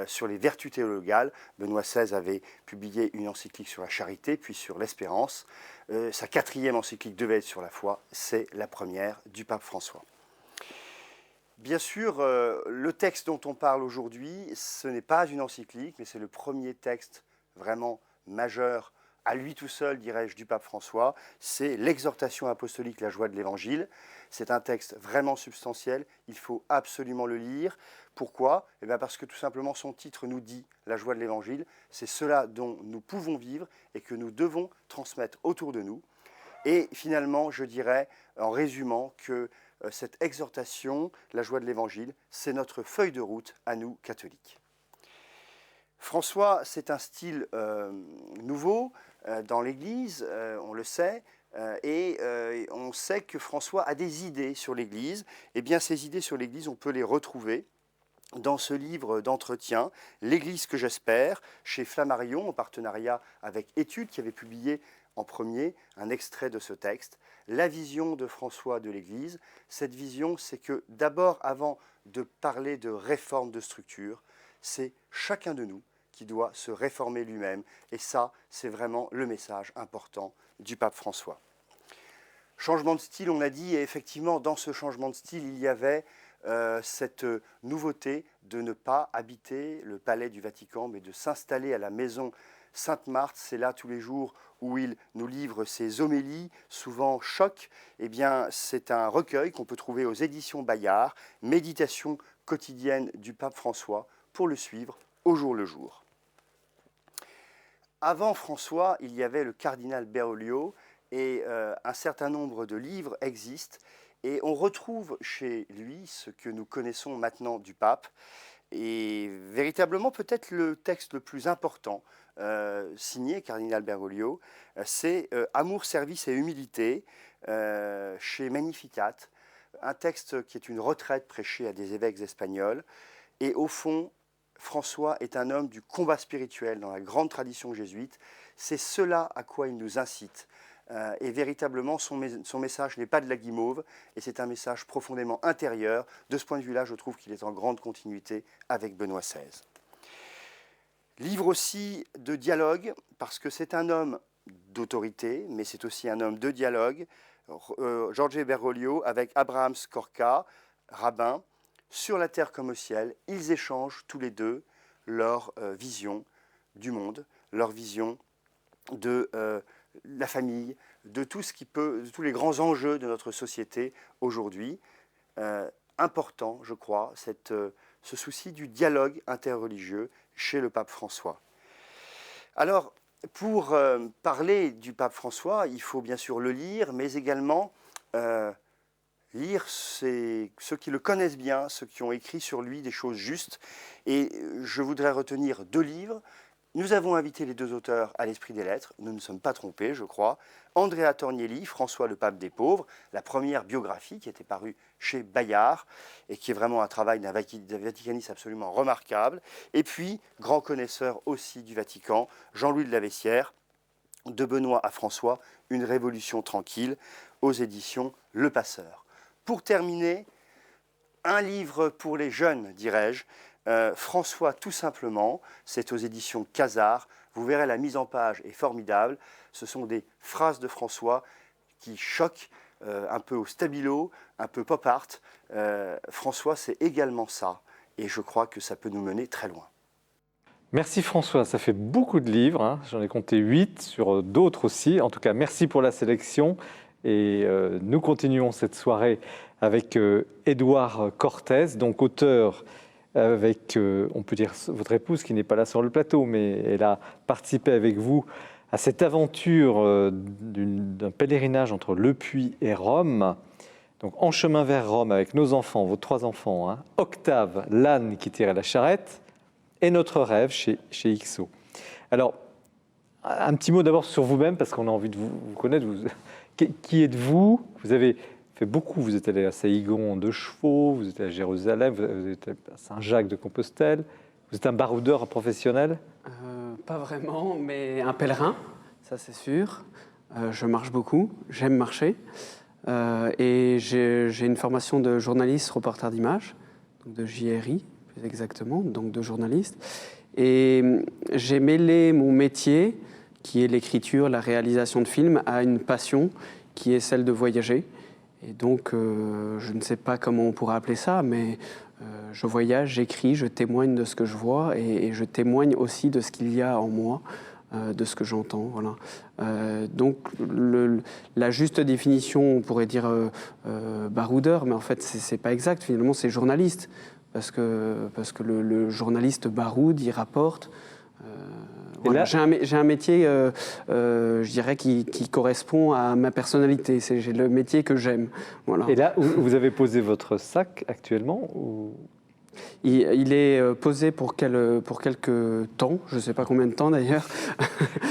sur les vertus théologales. Benoît XVI avait publié une encyclique sur la charité, puis sur l'espérance. Sa 4e encyclique devait être sur la foi, c'est la première du pape François. Bien sûr, le texte dont on parle aujourd'hui, ce n'est pas une encyclique, mais c'est le premier texte vraiment majeur, à lui tout seul, dirais-je, du pape François. C'est l'exhortation apostolique, la joie de l'Évangile. C'est un texte vraiment substantiel, il faut absolument le lire. Pourquoi ? Eh bien parce que tout simplement son titre nous dit la joie de l'Évangile. C'est cela dont nous pouvons vivre et que nous devons transmettre autour de nous. Et finalement, je dirais, en résumant, que cette exhortation, la joie de l'Évangile, c'est notre feuille de route à nous, catholiques. François, c'est un style nouveau dans l'Église, on le sait, et on sait que François a des idées sur l'Église. Eh bien, ces idées sur l'Église, on peut les retrouver dans ce livre d'entretien, L'Église que j'espère, chez Flammarion, en partenariat avec Études, qui avait publié en premier un extrait de ce texte. La vision de François de l'Église, cette vision, c'est que d'abord, avant de parler de réforme de structure, c'est chacun de nous qui doit se réformer lui-même. Et ça, c'est vraiment le message important du pape François. Changement de style, on a dit, et effectivement, dans ce changement de style, il y avait cette nouveauté de ne pas habiter le palais du Vatican, mais de s'installer à la maison Sainte-Marthe. C'est là tous les jours où il nous livre ses homélies, souvent choc. Eh bien, c'est un recueil qu'on peut trouver aux éditions Bayard, Méditation quotidienne du pape François, pour le suivre au jour le jour. Avant François, il y avait le cardinal Bergoglio, et un certain nombre de livres existent, et on retrouve chez lui ce que nous connaissons maintenant du pape, et véritablement peut-être le texte le plus important signé cardinal Bergoglio, c'est Amour, service et humilité, chez Magnificat, un texte qui est une retraite prêchée à des évêques espagnols, et au fond, François est un homme du combat spirituel dans la grande tradition jésuite. C'est cela à quoi il nous incite. Et véritablement, son message n'est pas de la guimauve, et c'est un message profondément intérieur. De ce point de vue-là, je trouve qu'il est en grande continuité avec Benoît XVI. Livre aussi de dialogue, parce que c'est un homme d'autorité, mais c'est aussi un homme de dialogue. Jorge Bergoglio avec Abraham Skorka, rabbin, sur la terre comme au ciel, ils échangent tous les deux leur vision du monde, leur vision de la famille, de tout ce qui peut, de tous les grands enjeux de notre société aujourd'hui. Important, je crois, ce souci du dialogue interreligieux chez le pape François. Alors, pour parler du pape François, il faut bien sûr le lire, mais également lire ceux qui le connaissent bien, ceux qui ont écrit sur lui des choses justes. Et je voudrais retenir 2 livres. Nous avons invité les 2 auteurs à l'Esprit des Lettres, nous ne sommes pas trompés, je crois. Andrea Tornielli, François le pape des pauvres, la première biographie qui était parue chez Bayard et qui est vraiment un travail d'un vaticaniste absolument remarquable. Et puis, grand connaisseur aussi du Vatican, Jean-Louis de la Vessière, De Benoît à François, Une révolution tranquille, aux éditions Le Passeur. Pour terminer, un livre pour les jeunes, dirais-je, François tout simplement, c'est aux éditions Casar. Vous verrez, la mise en page est formidable. Ce sont des phrases de François qui choquent, un peu au stabilo, un peu pop art. François, c'est également ça. Et je crois que ça peut nous mener très loin. Merci François, ça fait beaucoup de livres, hein. J'en ai compté 8 sur d'autres aussi. En tout cas, merci pour la sélection. Et nous continuons cette soirée avec Édouard Cortès, donc auteur avec, on peut dire, votre épouse qui n'est pas là sur le plateau, mais elle a participé avec vous à cette aventure d'un pèlerinage entre Le Puy et Rome. Donc En chemin vers Rome avec nos enfants, vos 3 enfants, hein. Octave, l'âne qui tirait la charrette, et Notre rêve chez XO. Alors, un petit mot d'abord sur vous-même, parce qu'on a envie de vous connaître. Qui êtes-vous? Vous avez fait beaucoup, vous êtes allé à Saïgon en 2 chevaux, vous êtes allé à Jérusalem, vous êtes à Saint-Jacques de Compostelle. Vous êtes un baroudeur professionnel? Pas vraiment, mais un pèlerin, ça c'est sûr. Je marche beaucoup, j'aime marcher. Et j'ai une formation de journaliste reporter d'image, donc de JRI plus exactement, donc de journaliste. Et j'ai mêlé mon métier, qui est l'écriture, la réalisation de films, à une passion qui est celle de voyager. Et donc, je ne sais pas comment on pourrait appeler ça, mais je voyage, j'écris, je témoigne de ce que je vois et je témoigne aussi de ce qu'il y a en moi, de ce que j'entends. Voilà. Donc, la juste définition, on pourrait dire baroudeur, mais en fait, c'est pas exact. Finalement, c'est journaliste, parce que le journaliste baroude, il rapporte. Voilà. J'ai un métier, je dirais, qui correspond à ma personnalité. C'est le métier que j'aime. Voilà. Et là, vous avez posé votre sac actuellement ou... Il est posé pour quelques temps, je ne sais pas combien de temps d'ailleurs.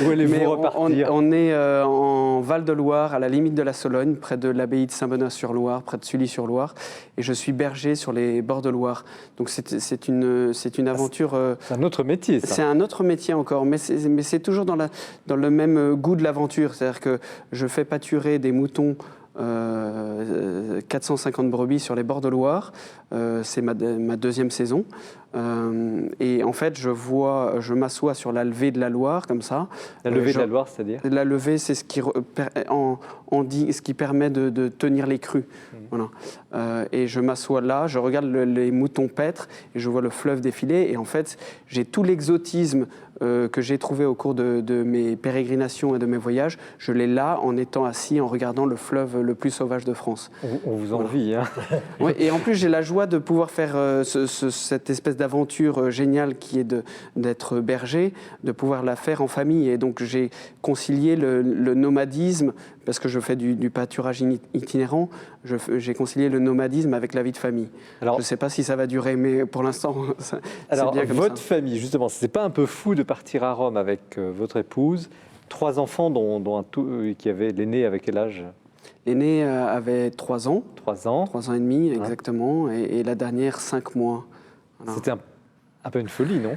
Où allez-vous repartir? On est en Val-de-Loire, à la limite de la Sologne, près de l'abbaye de Saint-Benoît-sur-Loire, près de Sully-sur-Loire. Et je suis berger sur les bords de Loire. Donc c'est une aventure... C'est un autre métier, ça. C'est un autre métier encore, mais c'est toujours dans le même goût de l'aventure. C'est-à-dire que je fais pâturer des moutons 450 brebis sur les bords de Loire. C'est ma 2e saison. Et en fait, je m'assois sur la levée de la Loire, comme ça. La levée de la Loire, c'est-à-dire? La levée, c'est ce qui permet de tenir les crues. Voilà. Et je m'assois là, je regarde les moutons paître et je vois le fleuve défiler. Et en fait, j'ai tout l'exotisme que j'ai trouvé au cours de mes pérégrinations et de mes voyages. Je l'ai là en étant assis, en regardant le fleuve le plus sauvage de France. On vous envie, hein. Oui, et en plus, j'ai la joie de pouvoir faire cette espèce d'aventure géniale qui est d'être berger, de pouvoir la faire en famille. Et donc, j'ai concilié le nomadisme, parce que je fais du pâturage itinérant, j'ai concilié le nomadisme avec la vie de famille. Alors, je ne sais pas si ça va durer, mais pour l'instant, c'est bien comme votre ça. famille, justement, c'est pas un peu fou de partir à Rome avec votre épouse, 3 enfants, dont qui avait l'aîné avec quel âge? L'aîné avait 3 ans. 3 ans. 3 ans et demi, exactement, et la dernière 5 mois. Voilà. C'était un peu une folie, non?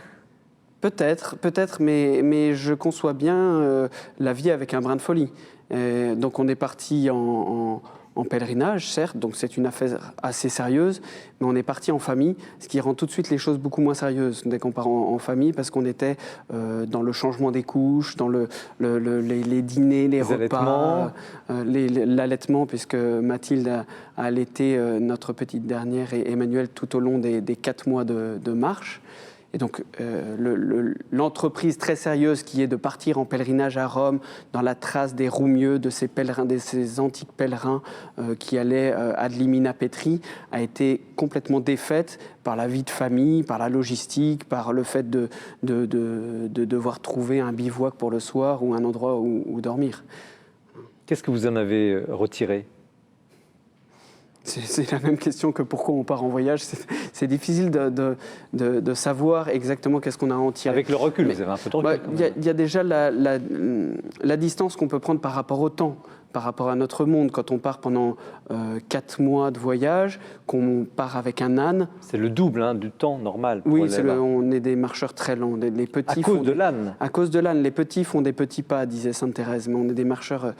Peut-être, mais je conçois bien la vie avec un brin de folie. Donc on est parti en pèlerinage, certes, donc c'est une affaire assez sérieuse, mais on est parti en famille, ce qui rend tout de suite les choses beaucoup moins sérieuses dès qu'on part en famille, parce qu'on était dans le changement des couches, dans les dîners, les repas, l'allaitement, puisque Mathilde a allaité notre petite dernière et Emmanuel tout au long des 4 mois de marche. Et donc, l'entreprise très sérieuse qui est de partir en pèlerinage à Rome, dans la trace des Roumieux, de ces pèlerins, de ces antiques pèlerins qui allaient ad limina Petri, a été complètement défaite par la vie de famille, par la logistique, par le fait de devoir trouver un bivouac pour le soir ou un endroit où dormir. Qu'est-ce que vous en avez retiré? C'est la même question que pourquoi on part en voyage. C'est difficile de savoir exactement qu'est-ce qu'on a à en tirer. Avec le recul, vous avez un peu de recul. Il y a déjà la distance qu'on peut prendre par rapport au temps, par rapport à notre monde. Quand on part pendant 4 mois de voyage, qu'on part avec un âne. C'est le double du temps normal. Oui, on est des marcheurs très lents. Les petits à cause de l'âne. À cause de l'âne. Les petits font des petits pas, disait Sainte Thérèse, mais on est des marcheurs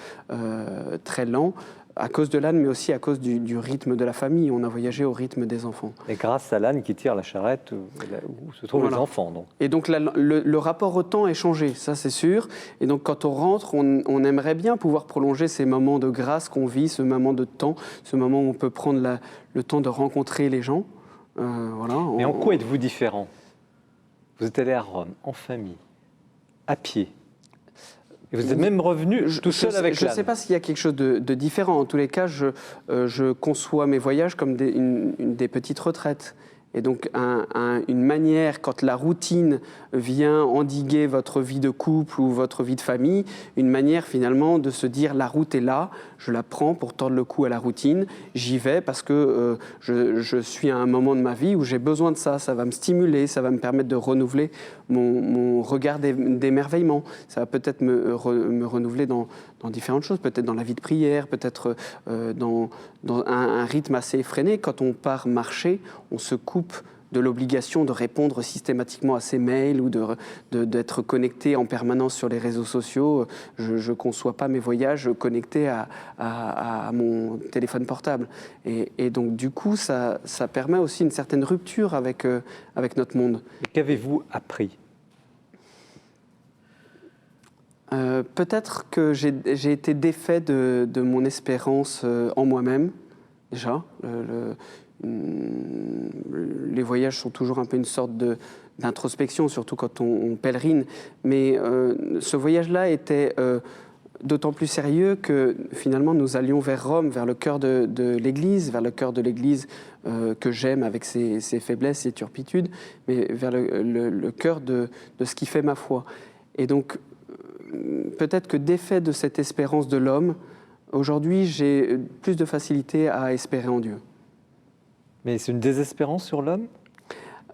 très lents. À cause de l'âne, mais aussi à cause du rythme de la famille. On a voyagé au rythme des enfants. Et grâce à l'âne qui tire la charrette où se trouvent les enfants. Donc. Et donc le rapport au temps est changé, ça c'est sûr. Et donc quand on rentre, on aimerait bien pouvoir prolonger ces moments de grâce qu'on vit, ce moment de temps, ce moment où on peut prendre le temps de rencontrer les gens. Mais en quoi êtes-vous différent? Vous êtes allé à Rome, en famille, à pied. Et vous êtes même revenu tout seul avec l'âne. Je ne sais pas s'il y a quelque chose de différent. En tous les cas, je conçois mes voyages comme des petites retraites. Et donc, une manière, quand la routine vient endiguer votre vie de couple ou votre vie de famille, une manière finalement de se dire la route est là, je la prends pour tordre le cou à la routine, j'y vais parce que je suis à un moment de ma vie où j'ai besoin de ça, ça va me stimuler, ça va me permettre de renouveler mon regard d'émerveillement, ça va peut-être me renouveler dans différentes choses, peut-être dans la vie de prière, peut-être dans un rythme assez effréné. Quand on part marcher, on se coupe de l'obligation de répondre systématiquement à ses mails ou d'être connecté en permanence sur les réseaux sociaux. Je ne conçois pas mes voyages connectés à mon téléphone portable. Et donc, du coup, ça permet aussi une certaine rupture avec notre monde. Qu'avez-vous appris ? Peut-être que j'ai été défait de mon espérance en moi-même, déjà. Les voyages sont toujours un peu une sorte d'introspection, surtout quand on pèlerine. Mais ce voyage-là était d'autant plus sérieux que finalement nous allions vers Rome, vers le cœur de l'Église, vers le cœur de l'Église que j'aime avec ses faiblesses, ses turpitudes, mais vers le cœur de ce qui fait ma foi. Et donc, peut-être que d'effet de cette espérance de l'homme, aujourd'hui j'ai plus de facilité à espérer en Dieu. Mais c'est une désespérance sur l'homme ?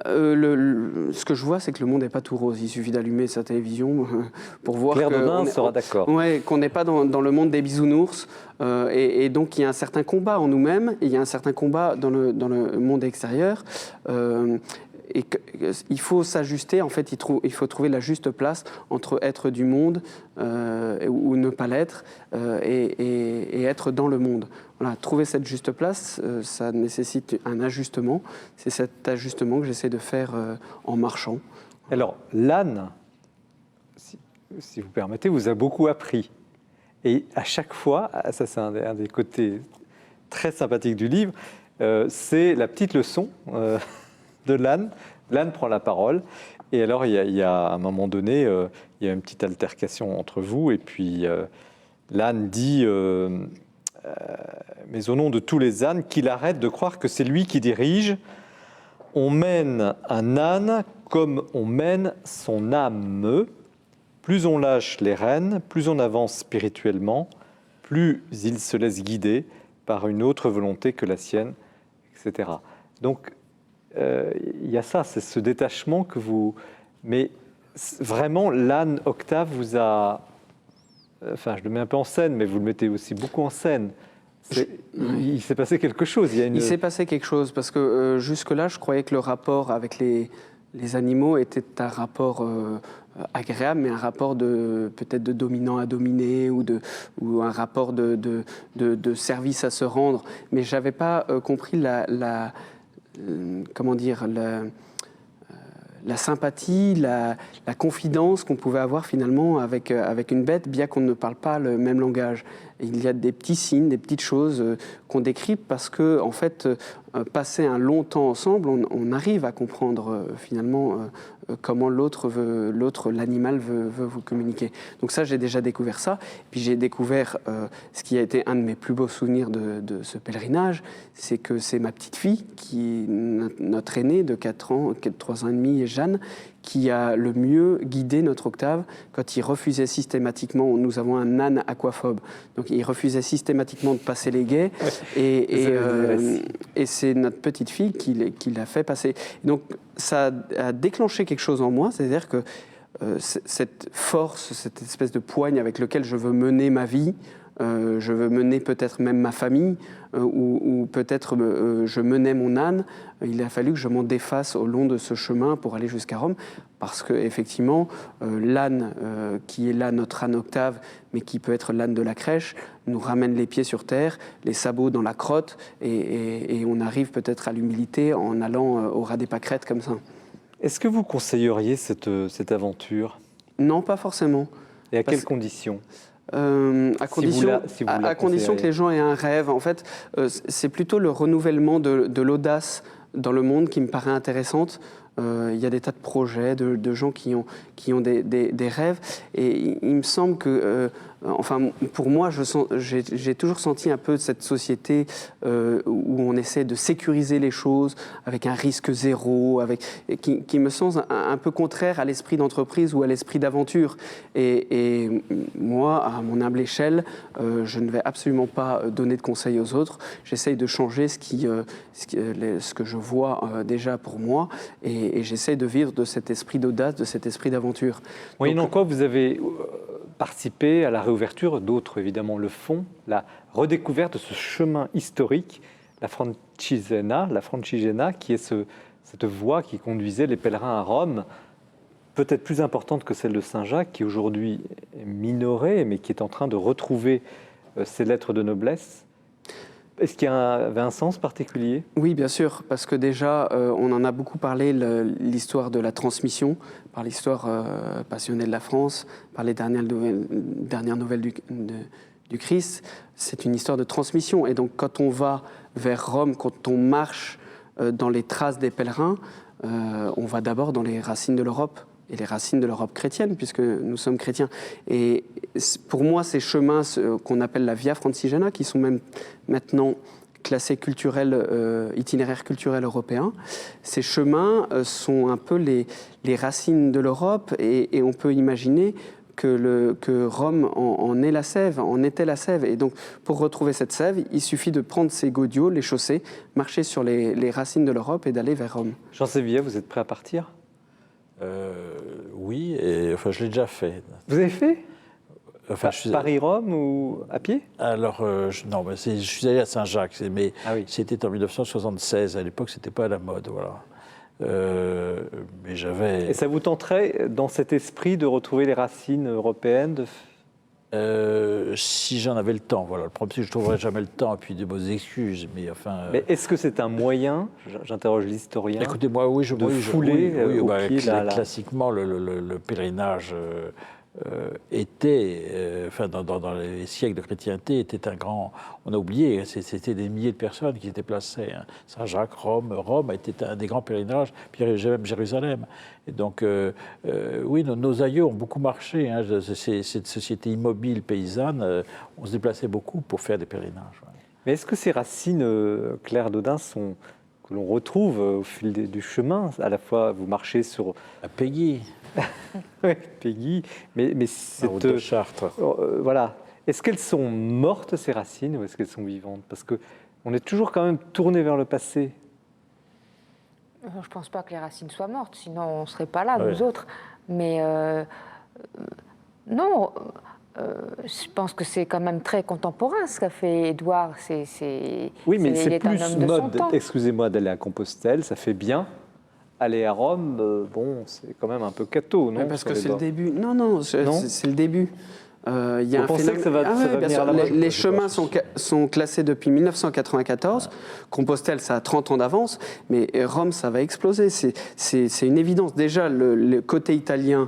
Ce que je vois, c'est que le monde n'est pas tout rose. Il suffit d'allumer sa télévision pour voir Claire Dodin sera d'accord. Ouais, qu'on n'est pas dans le monde des bisounours. Et donc, il y a un certain combat en nous-mêmes, et il y a un certain combat dans le monde extérieur. Et il faut s'ajuster, en fait, il faut trouver la juste place entre être du monde ou ne pas l'être et être dans le monde. Voilà, trouver cette juste place, ça nécessite un ajustement. C'est cet ajustement que j'essaie de faire en marchant. Alors, l'âne, si vous permettez, vous a beaucoup appris. Et à chaque fois, ça c'est un des côtés très sympathiques du livre, c'est la petite leçon de l'âne. L'âne prend la parole. Et alors, il y a à un moment donné, il y a une petite altercation entre vous. Et puis, l'âne dit... mais au nom de tous les ânes, qu'il arrête de croire que c'est lui qui dirige. On mène un âne comme on mène son âme. Plus on lâche les rênes, plus on avance spirituellement, plus il se laisse guider par une autre volonté que la sienne, etc. Donc, il y a ça, c'est ce détachement que vous... Mais vraiment, l'âne Octave vous a... Enfin, je le mets un peu en scène, mais vous le mettez aussi beaucoup en scène. Il s'est passé quelque chose. Il s'est passé quelque chose, parce que jusque-là, je croyais que le rapport avec les animaux était un rapport agréable, mais un rapport peut-être de dominant à dominé, ou un rapport de service à se rendre. Mais je n'avais pas compris comment dire, la sympathie, la confidence qu'on pouvait avoir finalement avec une bête, bien qu'on ne parle pas le même langage. Il y a des petits signes, des petites choses qu'on décrypte parce que, en fait, passer un long temps ensemble, on arrive à comprendre finalement comment l'animal veut vous communiquer. Donc ça, j'ai déjà découvert ça. Puis j'ai découvert ce qui a été un de mes plus beaux souvenirs de ce pèlerinage, c'est que c'est ma petite fille, notre aînée de 4 ans, 3 ans et demi, Jeanne, qui a le mieux guidé notre octave quand il refusait systématiquement, nous avons un âne aquaphobe, donc il refusait systématiquement de passer les guets, et c'est notre petite fille qui l'a fait passer. Donc ça a déclenché quelque chose en moi, c'est-à-dire que cette force, cette espèce de poigne avec laquelle je veux mener ma vie, je veux mener peut-être même ma famille, ou peut-être je menais mon âne, il a fallu que je m'en défasse au long de ce chemin pour aller jusqu'à Rome, parce qu'effectivement, l'âne qui est là, notre âne octave, mais qui peut être l'âne de la crèche, nous ramène les pieds sur terre, les sabots dans la crotte, et on arrive peut-être à l'humilité en allant au ras des pâquerettes comme ça. Est-ce que vous conseilleriez cette aventure? Non, pas forcément. Et à quelles conditions? À condition que les gens aient un rêve. En fait, c'est plutôt le renouvellement de l'audace dans le monde qui me paraît intéressante. Il y a des tas de projets, de gens qui ont des rêves. Et il me semble que, enfin, pour moi, j'ai toujours senti un peu cette société où on essaie de sécuriser les choses avec un risque zéro, qui me semble un peu contraire à l'esprit d'entreprise ou à l'esprit d'aventure. Et moi, à mon humble échelle, je ne vais absolument pas donner de conseils aux autres. J'essaye de changer ce que je vois déjà pour moi, et j'essaie de vivre de cet esprit d'audace, de cet esprit d'aventure. Moyennant quoi, vous avez participé à la réouverture, d'autres évidemment le font, la redécouverte de ce chemin historique, la Francigena, qui est cette voie qui conduisait les pèlerins à Rome, peut-être plus importante que celle de Saint-Jacques, qui aujourd'hui est minorée, mais qui est en train de retrouver ses lettres de noblesse. Est-ce qu'il y avait un sens particulier? Oui, bien sûr, parce que déjà, on en a beaucoup parlé, l'histoire de la transmission, par l'histoire passionnée de la France, par les dernières nouvelles du Christ. C'est une histoire de transmission. Et donc, quand on va vers Rome, quand on marche dans les traces des pèlerins, on va d'abord dans les racines de l'Europe, et les racines de l'Europe chrétienne, puisque nous sommes chrétiens. Et pour moi, ces chemins qu'on appelle la Via Francigena, qui sont même maintenant classés itinéraires culturels européens, ces chemins sont un peu les racines de l'Europe, et on peut imaginer que Rome en est la sève, en était la sève. Et donc, pour retrouver cette sève, il suffit de prendre ses godiots, les chaussées, marcher sur les racines de l'Europe et d'aller vers Rome. Jean Sévillet, vous êtes prêt à partir? Oui, et enfin je l'ai déjà fait. Vous avez fait? Enfin, Paris-Rome ou à pied? Alors, non, je suis allé à Saint-Jacques, mais c'était en 1976. À l'époque, c'était pas à la mode, voilà. Mais j'avais. Et ça vous tenterait, dans cet esprit, de retrouver les racines européennes si j'en avais le temps, voilà. Le problème, c'est que je ne trouverais jamais le temps, et puis de vos excuses, mais enfin... Mais est-ce que c'est un moyen, j'interroge l'historien, écoutez-moi, oui, de fouler au pied classiquement, le pèlerinage était, enfin, dans les siècles de chrétienté, était un grand... On a oublié, c'était des milliers de personnes qui étaient placées. Hein. Saint-Jacques, Rome était un des grands pèlerinages, puis même Jérusalem. Et donc, oui, nos aïeux ont beaucoup marché. Hein. Cette société immobile paysanne, on se déplaçait beaucoup pour faire des pèlerinages. Ouais. Mais est-ce que ces racines, Claire Dodin, que l'on retrouve au fil du chemin, à la fois vous marchez sur... À Péguy. Oui, Péguy, mais cette... de Chartres. Voilà. Est-ce qu'elles sont mortes, ces racines, ou est-ce qu'elles sont vivantes? Parce qu'on est toujours quand même tourné vers le passé. Je ne pense pas que les racines soient mortes, sinon on ne serait pas là, nous autres. Mais non, je pense que c'est quand même très contemporain ce qu'a fait Édouard. Oui, mais c'est plus mode, excusez-moi, d'aller à Compostelle, ça fait bien. Aller à Rome, bon, c'est quand même un peu catho, non? Parce que c'est le début. Non, c'est le début. Il y a Vous pensez que ça va venir à la mode? Les chemins sont classés depuis 1994. Compostelle, ça a 30 ans d'avance, mais Rome, ça va exploser. C'est une évidence. Déjà, le côté italien,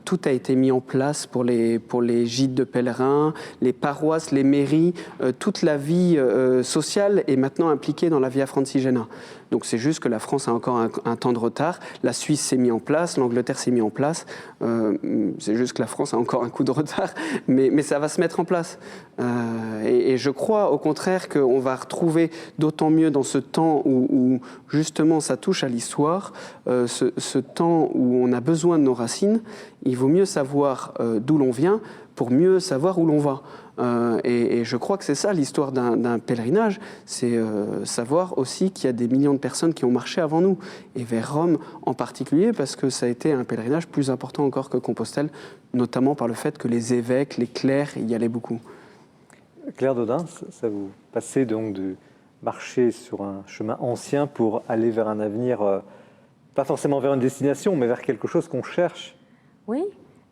tout a été mis en place pour les gîtes de pèlerins, les paroisses, les mairies. Toute la vie sociale est maintenant impliquée dans la Via Francigena. Donc c'est juste que la France a encore un temps de retard. La Suisse s'est mis en place, l'Angleterre s'est mis en place. C'est juste que la France a encore un coup de retard. mais ça va se mettre en place. Et je crois au contraire qu'on va retrouver d'autant mieux dans ce temps où justement ça touche à l'histoire, ce temps où on a besoin de nos racines. Il vaut mieux savoir d'où l'on vient pour mieux savoir où l'on va. Et je crois que c'est ça l'histoire d'un pèlerinage, c'est savoir aussi qu'il y a des millions de personnes qui ont marché avant nous, et vers Rome en particulier, parce que ça a été un pèlerinage plus important encore que Compostelle, notamment par le fait que les évêques, les clercs y allaient beaucoup. Claire Dodin, ça vous passez donc de marcher sur un chemin ancien pour aller vers un avenir, pas forcément vers une destination, mais vers quelque chose qu'on cherche? Oui.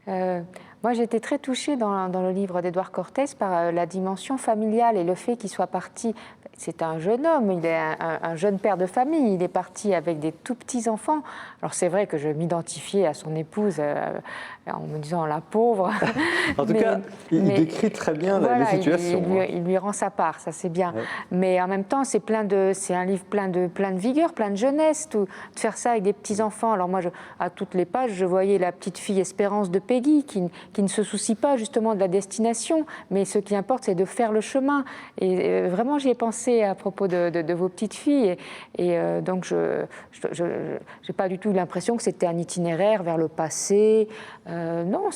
Moi, j'ai été très touchée dans le livre d'Édouard Cortés par la dimension familiale et le fait qu'il soit parti. C'est un jeune homme, il est un jeune père de famille, il est parti avec des tout petits enfants. Alors c'est vrai que je m'identifiais à son épouse en me disant la pauvre. En tout cas, il décrit très bien les situations. Il lui rend sa part, ça c'est bien. Ouais. Mais en même temps, c'est un livre plein de vigueur, plein de jeunesse, de faire ça avec des petits enfants. Alors moi, à toutes les pages, je voyais la petite fille Espérance de Peggy qui ne se soucie pas justement de la destination, mais ce qui importe, c'est de faire le chemin. Et vraiment, j'y ai pensé à propos de vos petites filles. Et donc, je n'ai pas du tout l'impression que c'était un itinéraire vers le passé. Non,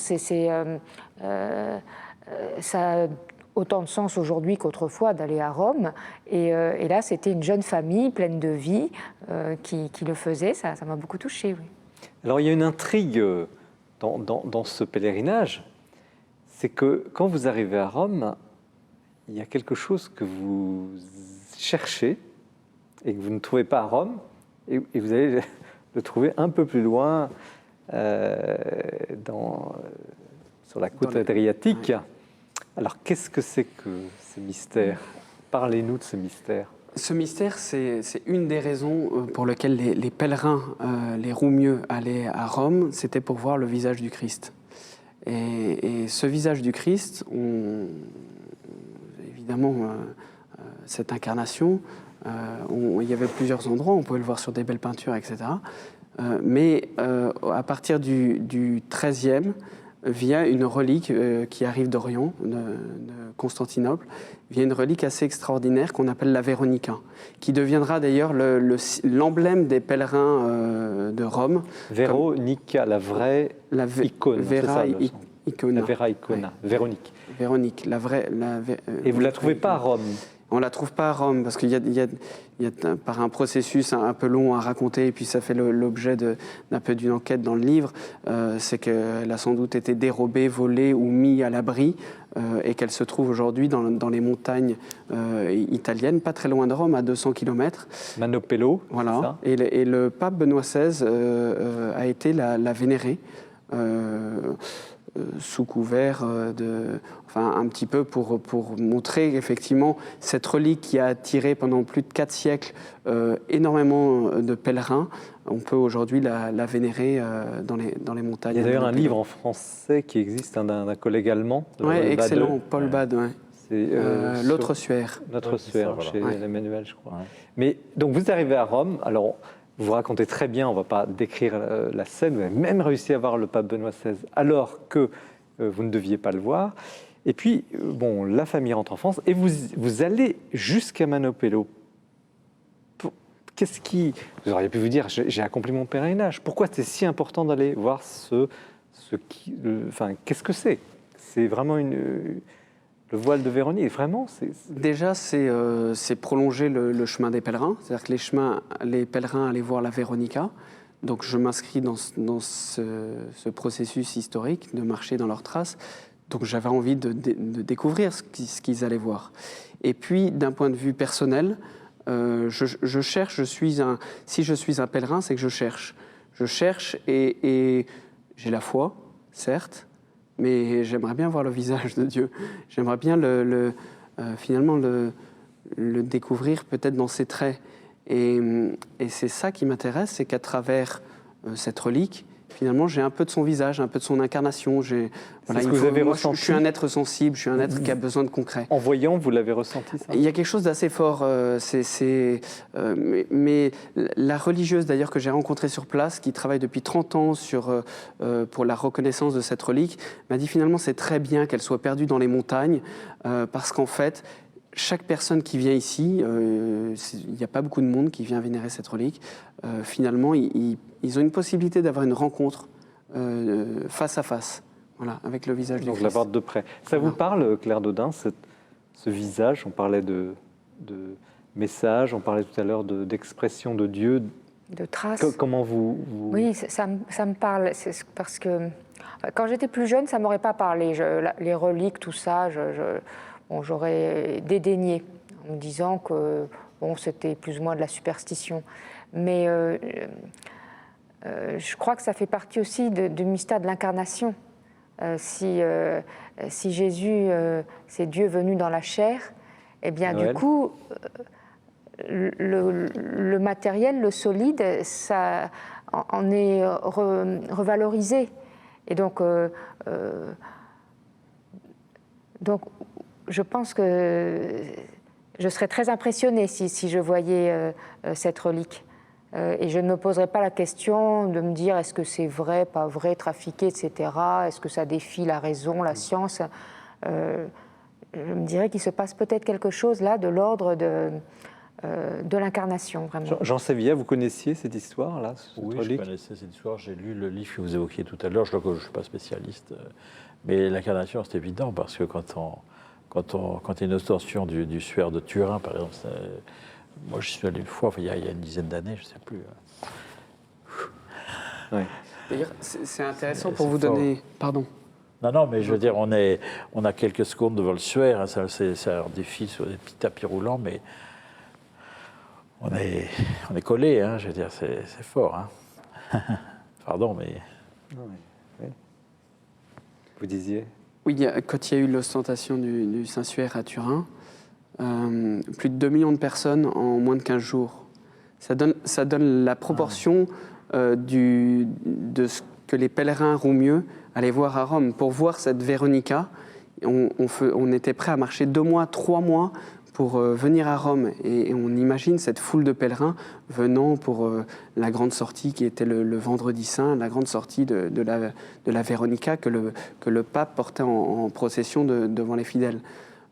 ça a autant de sens aujourd'hui qu'autrefois d'aller à Rome. Et là, c'était une jeune famille pleine de vie qui le faisait. Ça m'a beaucoup touchée, oui. Alors, il y a une intrigue dans ce pèlerinage, c'est que quand vous arrivez à Rome, il y a quelque chose que vous cherchez et que vous ne trouvez pas à Rome, et vous allez le trouver un peu plus loin sur la côte adriatique. Ouais. Alors, qu'est-ce que c'est que ce mystère? Parlez-nous de ce mystère. Ce mystère, c'est une des raisons pour lesquelles les pèlerins, les Roumieux, allaient à Rome, c'était pour voir le visage du Christ. Et ce visage du Christ, évidemment, cette incarnation, il y avait plusieurs endroits, on pouvait le voir sur des belles peintures, etc. Mais à partir du XIIIe, via une relique qui arrive d'Orient, de Constantinople, via une relique assez extraordinaire qu'on appelle la Véronica, qui deviendra d'ailleurs l'emblème des pèlerins de Rome. Véronica, la vraie icône, Vera Icona. La Vera Icona, ouais. Véronique. Véronique, la vraie... Et vous ne la trouvez pas à Rome? On ne la trouve pas à Rome, parce qu'il y a par un processus un peu long à raconter, et puis ça fait l'objet d'un peu d'une enquête dans le livre, c'est qu'elle a sans doute été dérobée, volée ou mise à l'abri, et qu'elle se trouve aujourd'hui dans les montagnes italiennes, pas très loin de Rome, à 200 km. Manopello, voilà. Ça. Et le pape Benoît XVI a été la vénérer. Sous couvert un petit peu pour montrer effectivement cette relique qui a attiré pendant plus de 4 siècles énormément de pèlerins. On peut aujourd'hui la vénérer dans les montagnes. Il y a d'ailleurs un livre en français qui existe d'un collègue allemand. Oui, excellent, Paul Bade. Ouais. L'autre suaire. Notre suaire, chez Emmanuel, je crois. Ouais. Mais donc vous arrivez à Rome, alors vous racontez très bien, on ne va pas décrire la scène, vous avez même réussi à voir le pape Benoît XVI alors que vous ne deviez pas le voir. Et puis, bon, la famille rentre en France et vous allez jusqu'à Manopello. Vous auriez pu vous dire, j'ai accompli mon pèlerinage. Pourquoi c'est si important d'aller voir qu'est-ce que c'est? C'est vraiment le voile de Véronique, vraiment Déjà, c'est prolonger le chemin des pèlerins. C'est-à-dire que les pèlerins allaient voir la Véronica. Donc je m'inscris dans ce processus historique, de marcher dans leurs traces. Donc j'avais envie de découvrir ce qu'ils allaient voir. Et puis, d'un point de vue personnel, je cherche, si je suis un pèlerin, c'est que je cherche. Je cherche et j'ai la foi, certes, mais j'aimerais bien voir le visage de Dieu. J'aimerais bien finalement le découvrir peut-être dans ses traits. Et c'est ça qui m'intéresse, c'est qu'à travers cette relique finalement, j'ai un peu de son visage, un peu de son incarnation. C'est ce que vous avez ressenti. Je suis un être sensible, je suis un être qui a besoin de concret. En voyant, vous l'avez ressenti, ça? Il y a quelque chose d'assez fort. Mais la religieuse, d'ailleurs, que j'ai rencontrée sur place, qui travaille depuis 30 ans pour la reconnaissance de cette relique, m'a dit finalement c'est très bien qu'elle soit perdue dans les montagnes, parce qu'en fait, chaque personne qui vient ici, il n'y a pas beaucoup de monde qui vient vénérer cette relique, finalement, ils ont une possibilité d'avoir une rencontre face à face, voilà, avec le visage du Christ. Donc la voir de près. Ça vous parle, Claire Dodin, ce visage? On parlait de message, on parlait tout à l'heure d'expression de Dieu. De traces. Comment vous... Oui, ça me parle. C'est parce que quand j'étais plus jeune, ça ne m'aurait pas parlé. Les reliques, tout ça, j'aurais dédaigné en me disant que c'était plus ou moins de la superstition. Mais je crois que ça fait partie aussi du mystère de l'incarnation. Si Jésus, c'est Dieu venu dans la chair, eh bien Noël. Du coup, le matériel, le solide, ça en est revalorisé. Et donc je pense que je serais très impressionnée si je voyais cette relique. Et je ne me poserais pas la question de me dire est-ce que c'est vrai, pas vrai, trafiqué, etc. Est-ce que ça défie la raison, la science? Je me dirais qu'il se passe peut-être quelque chose là de l'ordre de l'incarnation, vraiment. Jean Sévilla, vous connaissiez cette histoire-là? Oui, je connaissais cette histoire. J'ai lu le livre que vous évoquiez tout à l'heure. Je ne suis pas spécialiste. Mais l'incarnation, c'est évident, parce que quand il y a une ostension du suaire de Turin, par exemple, moi je suis allé une fois, il y a une dizaine d'années, je ne sais plus. Oui. D'ailleurs, c'est intéressant pour vous donner... Pardon. Non, mais je veux dire, on a quelques secondes devant le suaire, hein, ça défile sur des petits tapis roulants, mais on est collé, hein, je veux dire, c'est fort. Hein. Pardon, mais... Oui. Vous disiez? Oui, quand il y a eu l'ostentation du Saint-Suaire à Turin, plus de 2 millions de personnes en moins de 15 jours. Ça donne la proportion de ce que les pèlerins Roumieux allaient voir à Rome. Pour voir cette Véronica, on était prêt à marcher 2 mois, 3 mois pour venir à Rome. Et on imagine cette foule de pèlerins venant pour la grande sortie qui était le vendredi saint, la grande sortie de la Véronica que le pape portait en procession devant les fidèles.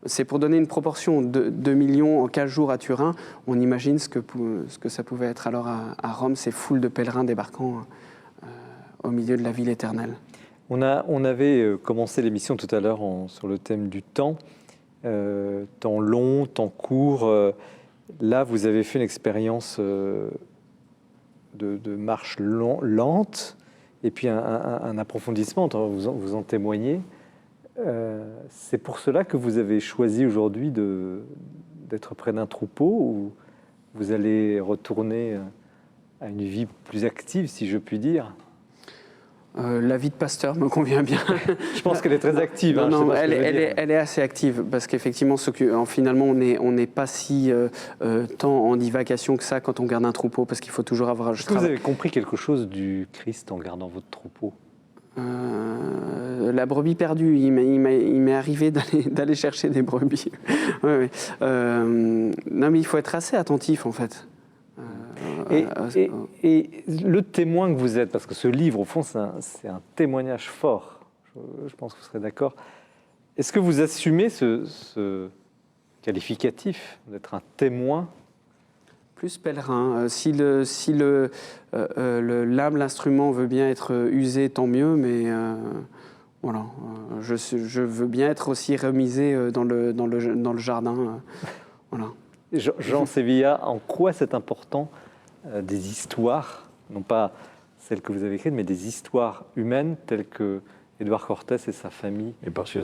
C'est pour donner une proportion de 2 millions en 15 jours à Turin. On imagine ce que ça pouvait être alors à Rome, ces foules de pèlerins débarquant au milieu de la ville éternelle. On avait commencé l'émission tout à l'heure sur le thème du temps. Temps long, temps court. Là, vous avez fait une expérience de marche lente et puis un approfondissement, vous en témoignez. C'est pour cela que vous avez choisi aujourd'hui d'être près d'un troupeau, ou vous allez retourner à une vie plus active, si je puis dire? La vie de pasteur me convient bien. Je pense qu'elle est très active. Non, elle est assez active, parce qu'effectivement, finalement, on n'est pas si tant en divagation que ça quand on garde un troupeau, parce qu'il faut toujours avoir... Est-ce que vous avez compris quelque chose du Christ en gardant votre troupeau? La brebis perdue, il m'est arrivé d'aller chercher des brebis. Oui. Non, mais il faut être assez attentif, en fait. Et le témoin que vous êtes, parce que ce livre, au fond, c'est un témoignage fort, je pense que vous serez d'accord. Est-ce que vous assumez ce qualificatif d'être un témoin? Plus pèlerin. Si l'âme, l'instrument veut bien être usé, tant mieux, mais voilà. Je veux bien être aussi remisé dans le jardin. Voilà. Jean Sévilla, en quoi c'est important des histoires, non pas celles que vous avez écrites, mais des histoires humaines telles que Édouard Cortés et sa famille? Et parce que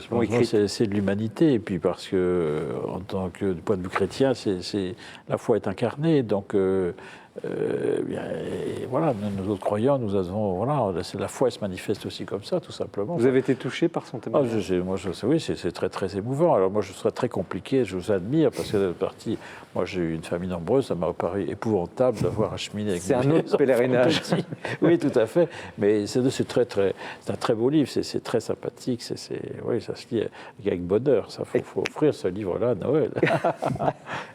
c'est de l'humanité, et puis parce que, en tant que du point de vue chrétien, la foi est incarnée. Donc, Et voilà, nous autres croyants, nous avons, voilà, la foi elle se manifeste aussi comme ça, tout simplement. Vous avez été touché par son témoignage? Oui, c'est très, très émouvant. Alors moi, je serais très compliqué, je vous admire, parce que moi, j'ai eu une famille nombreuse, ça m'a paru épouvantable d'avoir à cheminer avec C'est un autre pèlerinage. Oui, tout à fait. Mais c'est un très beau livre, c'est très sympathique, oui, ça se lit avec bonheur. Il faut offrir ce livre-là à Noël.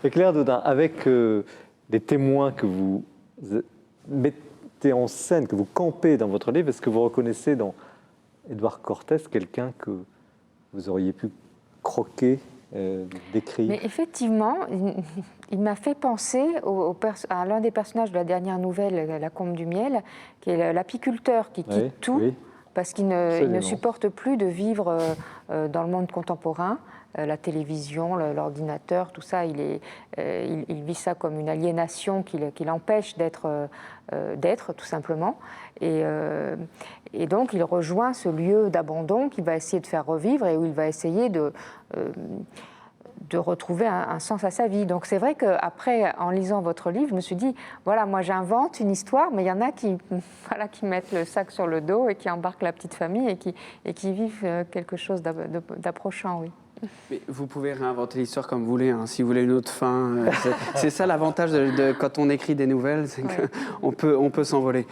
Et Claire Dodin, avec des témoins que vous mettez en scène, que vous campez dans votre livre, est-ce que vous reconnaissez dans Édouard Cortès quelqu'un que vous auriez pu croquer, décrire? Mais effectivement, il m'a fait penser à l'un des personnages de la dernière nouvelle, La Combe du Miel, qui est l'apiculteur qui quitte tout parce qu'il ne supporte plus de vivre dans le monde contemporain. La télévision, l'ordinateur, tout ça, il vit ça comme une aliénation qui l'empêche d'être, tout simplement. Et donc, il rejoint ce lieu d'abandon qu'il va essayer de faire revivre et où il va essayer de retrouver un sens à sa vie. Donc c'est vrai qu'après, en lisant votre livre, je me suis dit, voilà, moi j'invente une histoire, mais il y en a qui mettent le sac sur le dos et qui embarquent la petite famille et qui vivent quelque chose d'approchant, oui. Mais vous pouvez réinventer l'histoire comme vous voulez, hein, si vous voulez une autre fin. C'est ça l'avantage quand on écrit des nouvelles, c'est qu'on peut s'envoler.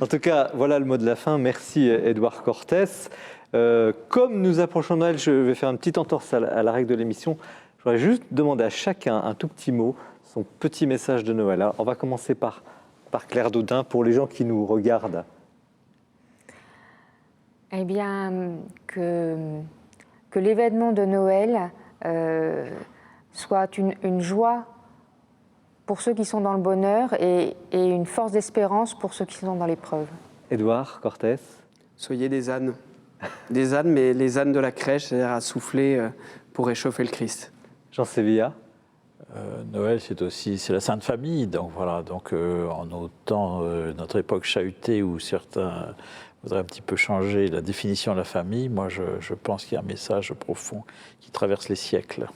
En tout cas, voilà le mot de la fin. Merci Édouard Cortès. Comme nous approchons Noël, je vais faire une petite entorse à la règle de l'émission. Je voudrais juste demander à chacun un tout petit mot, son petit message de Noël. Alors, on va commencer par Claire Dodin, pour les gens qui nous regardent. Eh bien, que l'événement de Noël soit une joie pour ceux qui sont dans le bonheur et une force d'espérance pour ceux qui sont dans l'épreuve. Édouard Cortès. Soyez des ânes. Des ânes, mais les ânes de la crèche, c'est-à-dire à souffler pour réchauffer le Christ. Jean Sévilla. Noël, c'est la Sainte Famille, donc voilà. Donc en autant notre époque chahutée où certains voudraient un petit peu changer la définition de la famille, moi je pense qu'il y a un message profond qui traverse les siècles.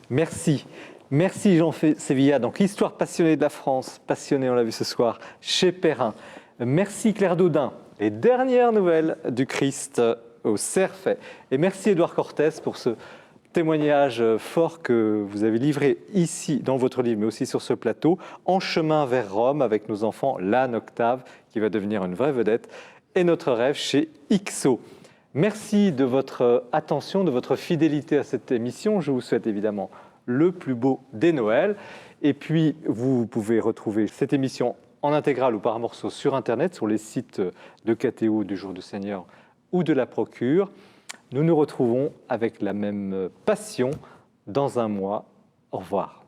Merci. Merci Jean Sévilla. Donc l'histoire passionnée de la France, passionnée, on l'a vu ce soir, chez Perrin. Merci Claire Dodin. Les dernières nouvelles du Christ au Cerf. Et merci Édouard Cortès pour ce témoignage fort que vous avez livré ici dans votre livre, mais aussi sur ce plateau, En chemin vers Rome, avec nos enfants, l'âne Octave, qui va devenir une vraie vedette, et notre rêve chez XO. Merci de votre attention, de votre fidélité à cette émission. Je vous souhaite évidemment le plus beau des Noëls. Et puis, vous pouvez retrouver cette émission en intégrale ou par morceaux sur Internet, sur les sites de KTO, du Jour du Seigneur ou de la Procure. Nous nous retrouvons avec la même passion dans un mois. Au revoir.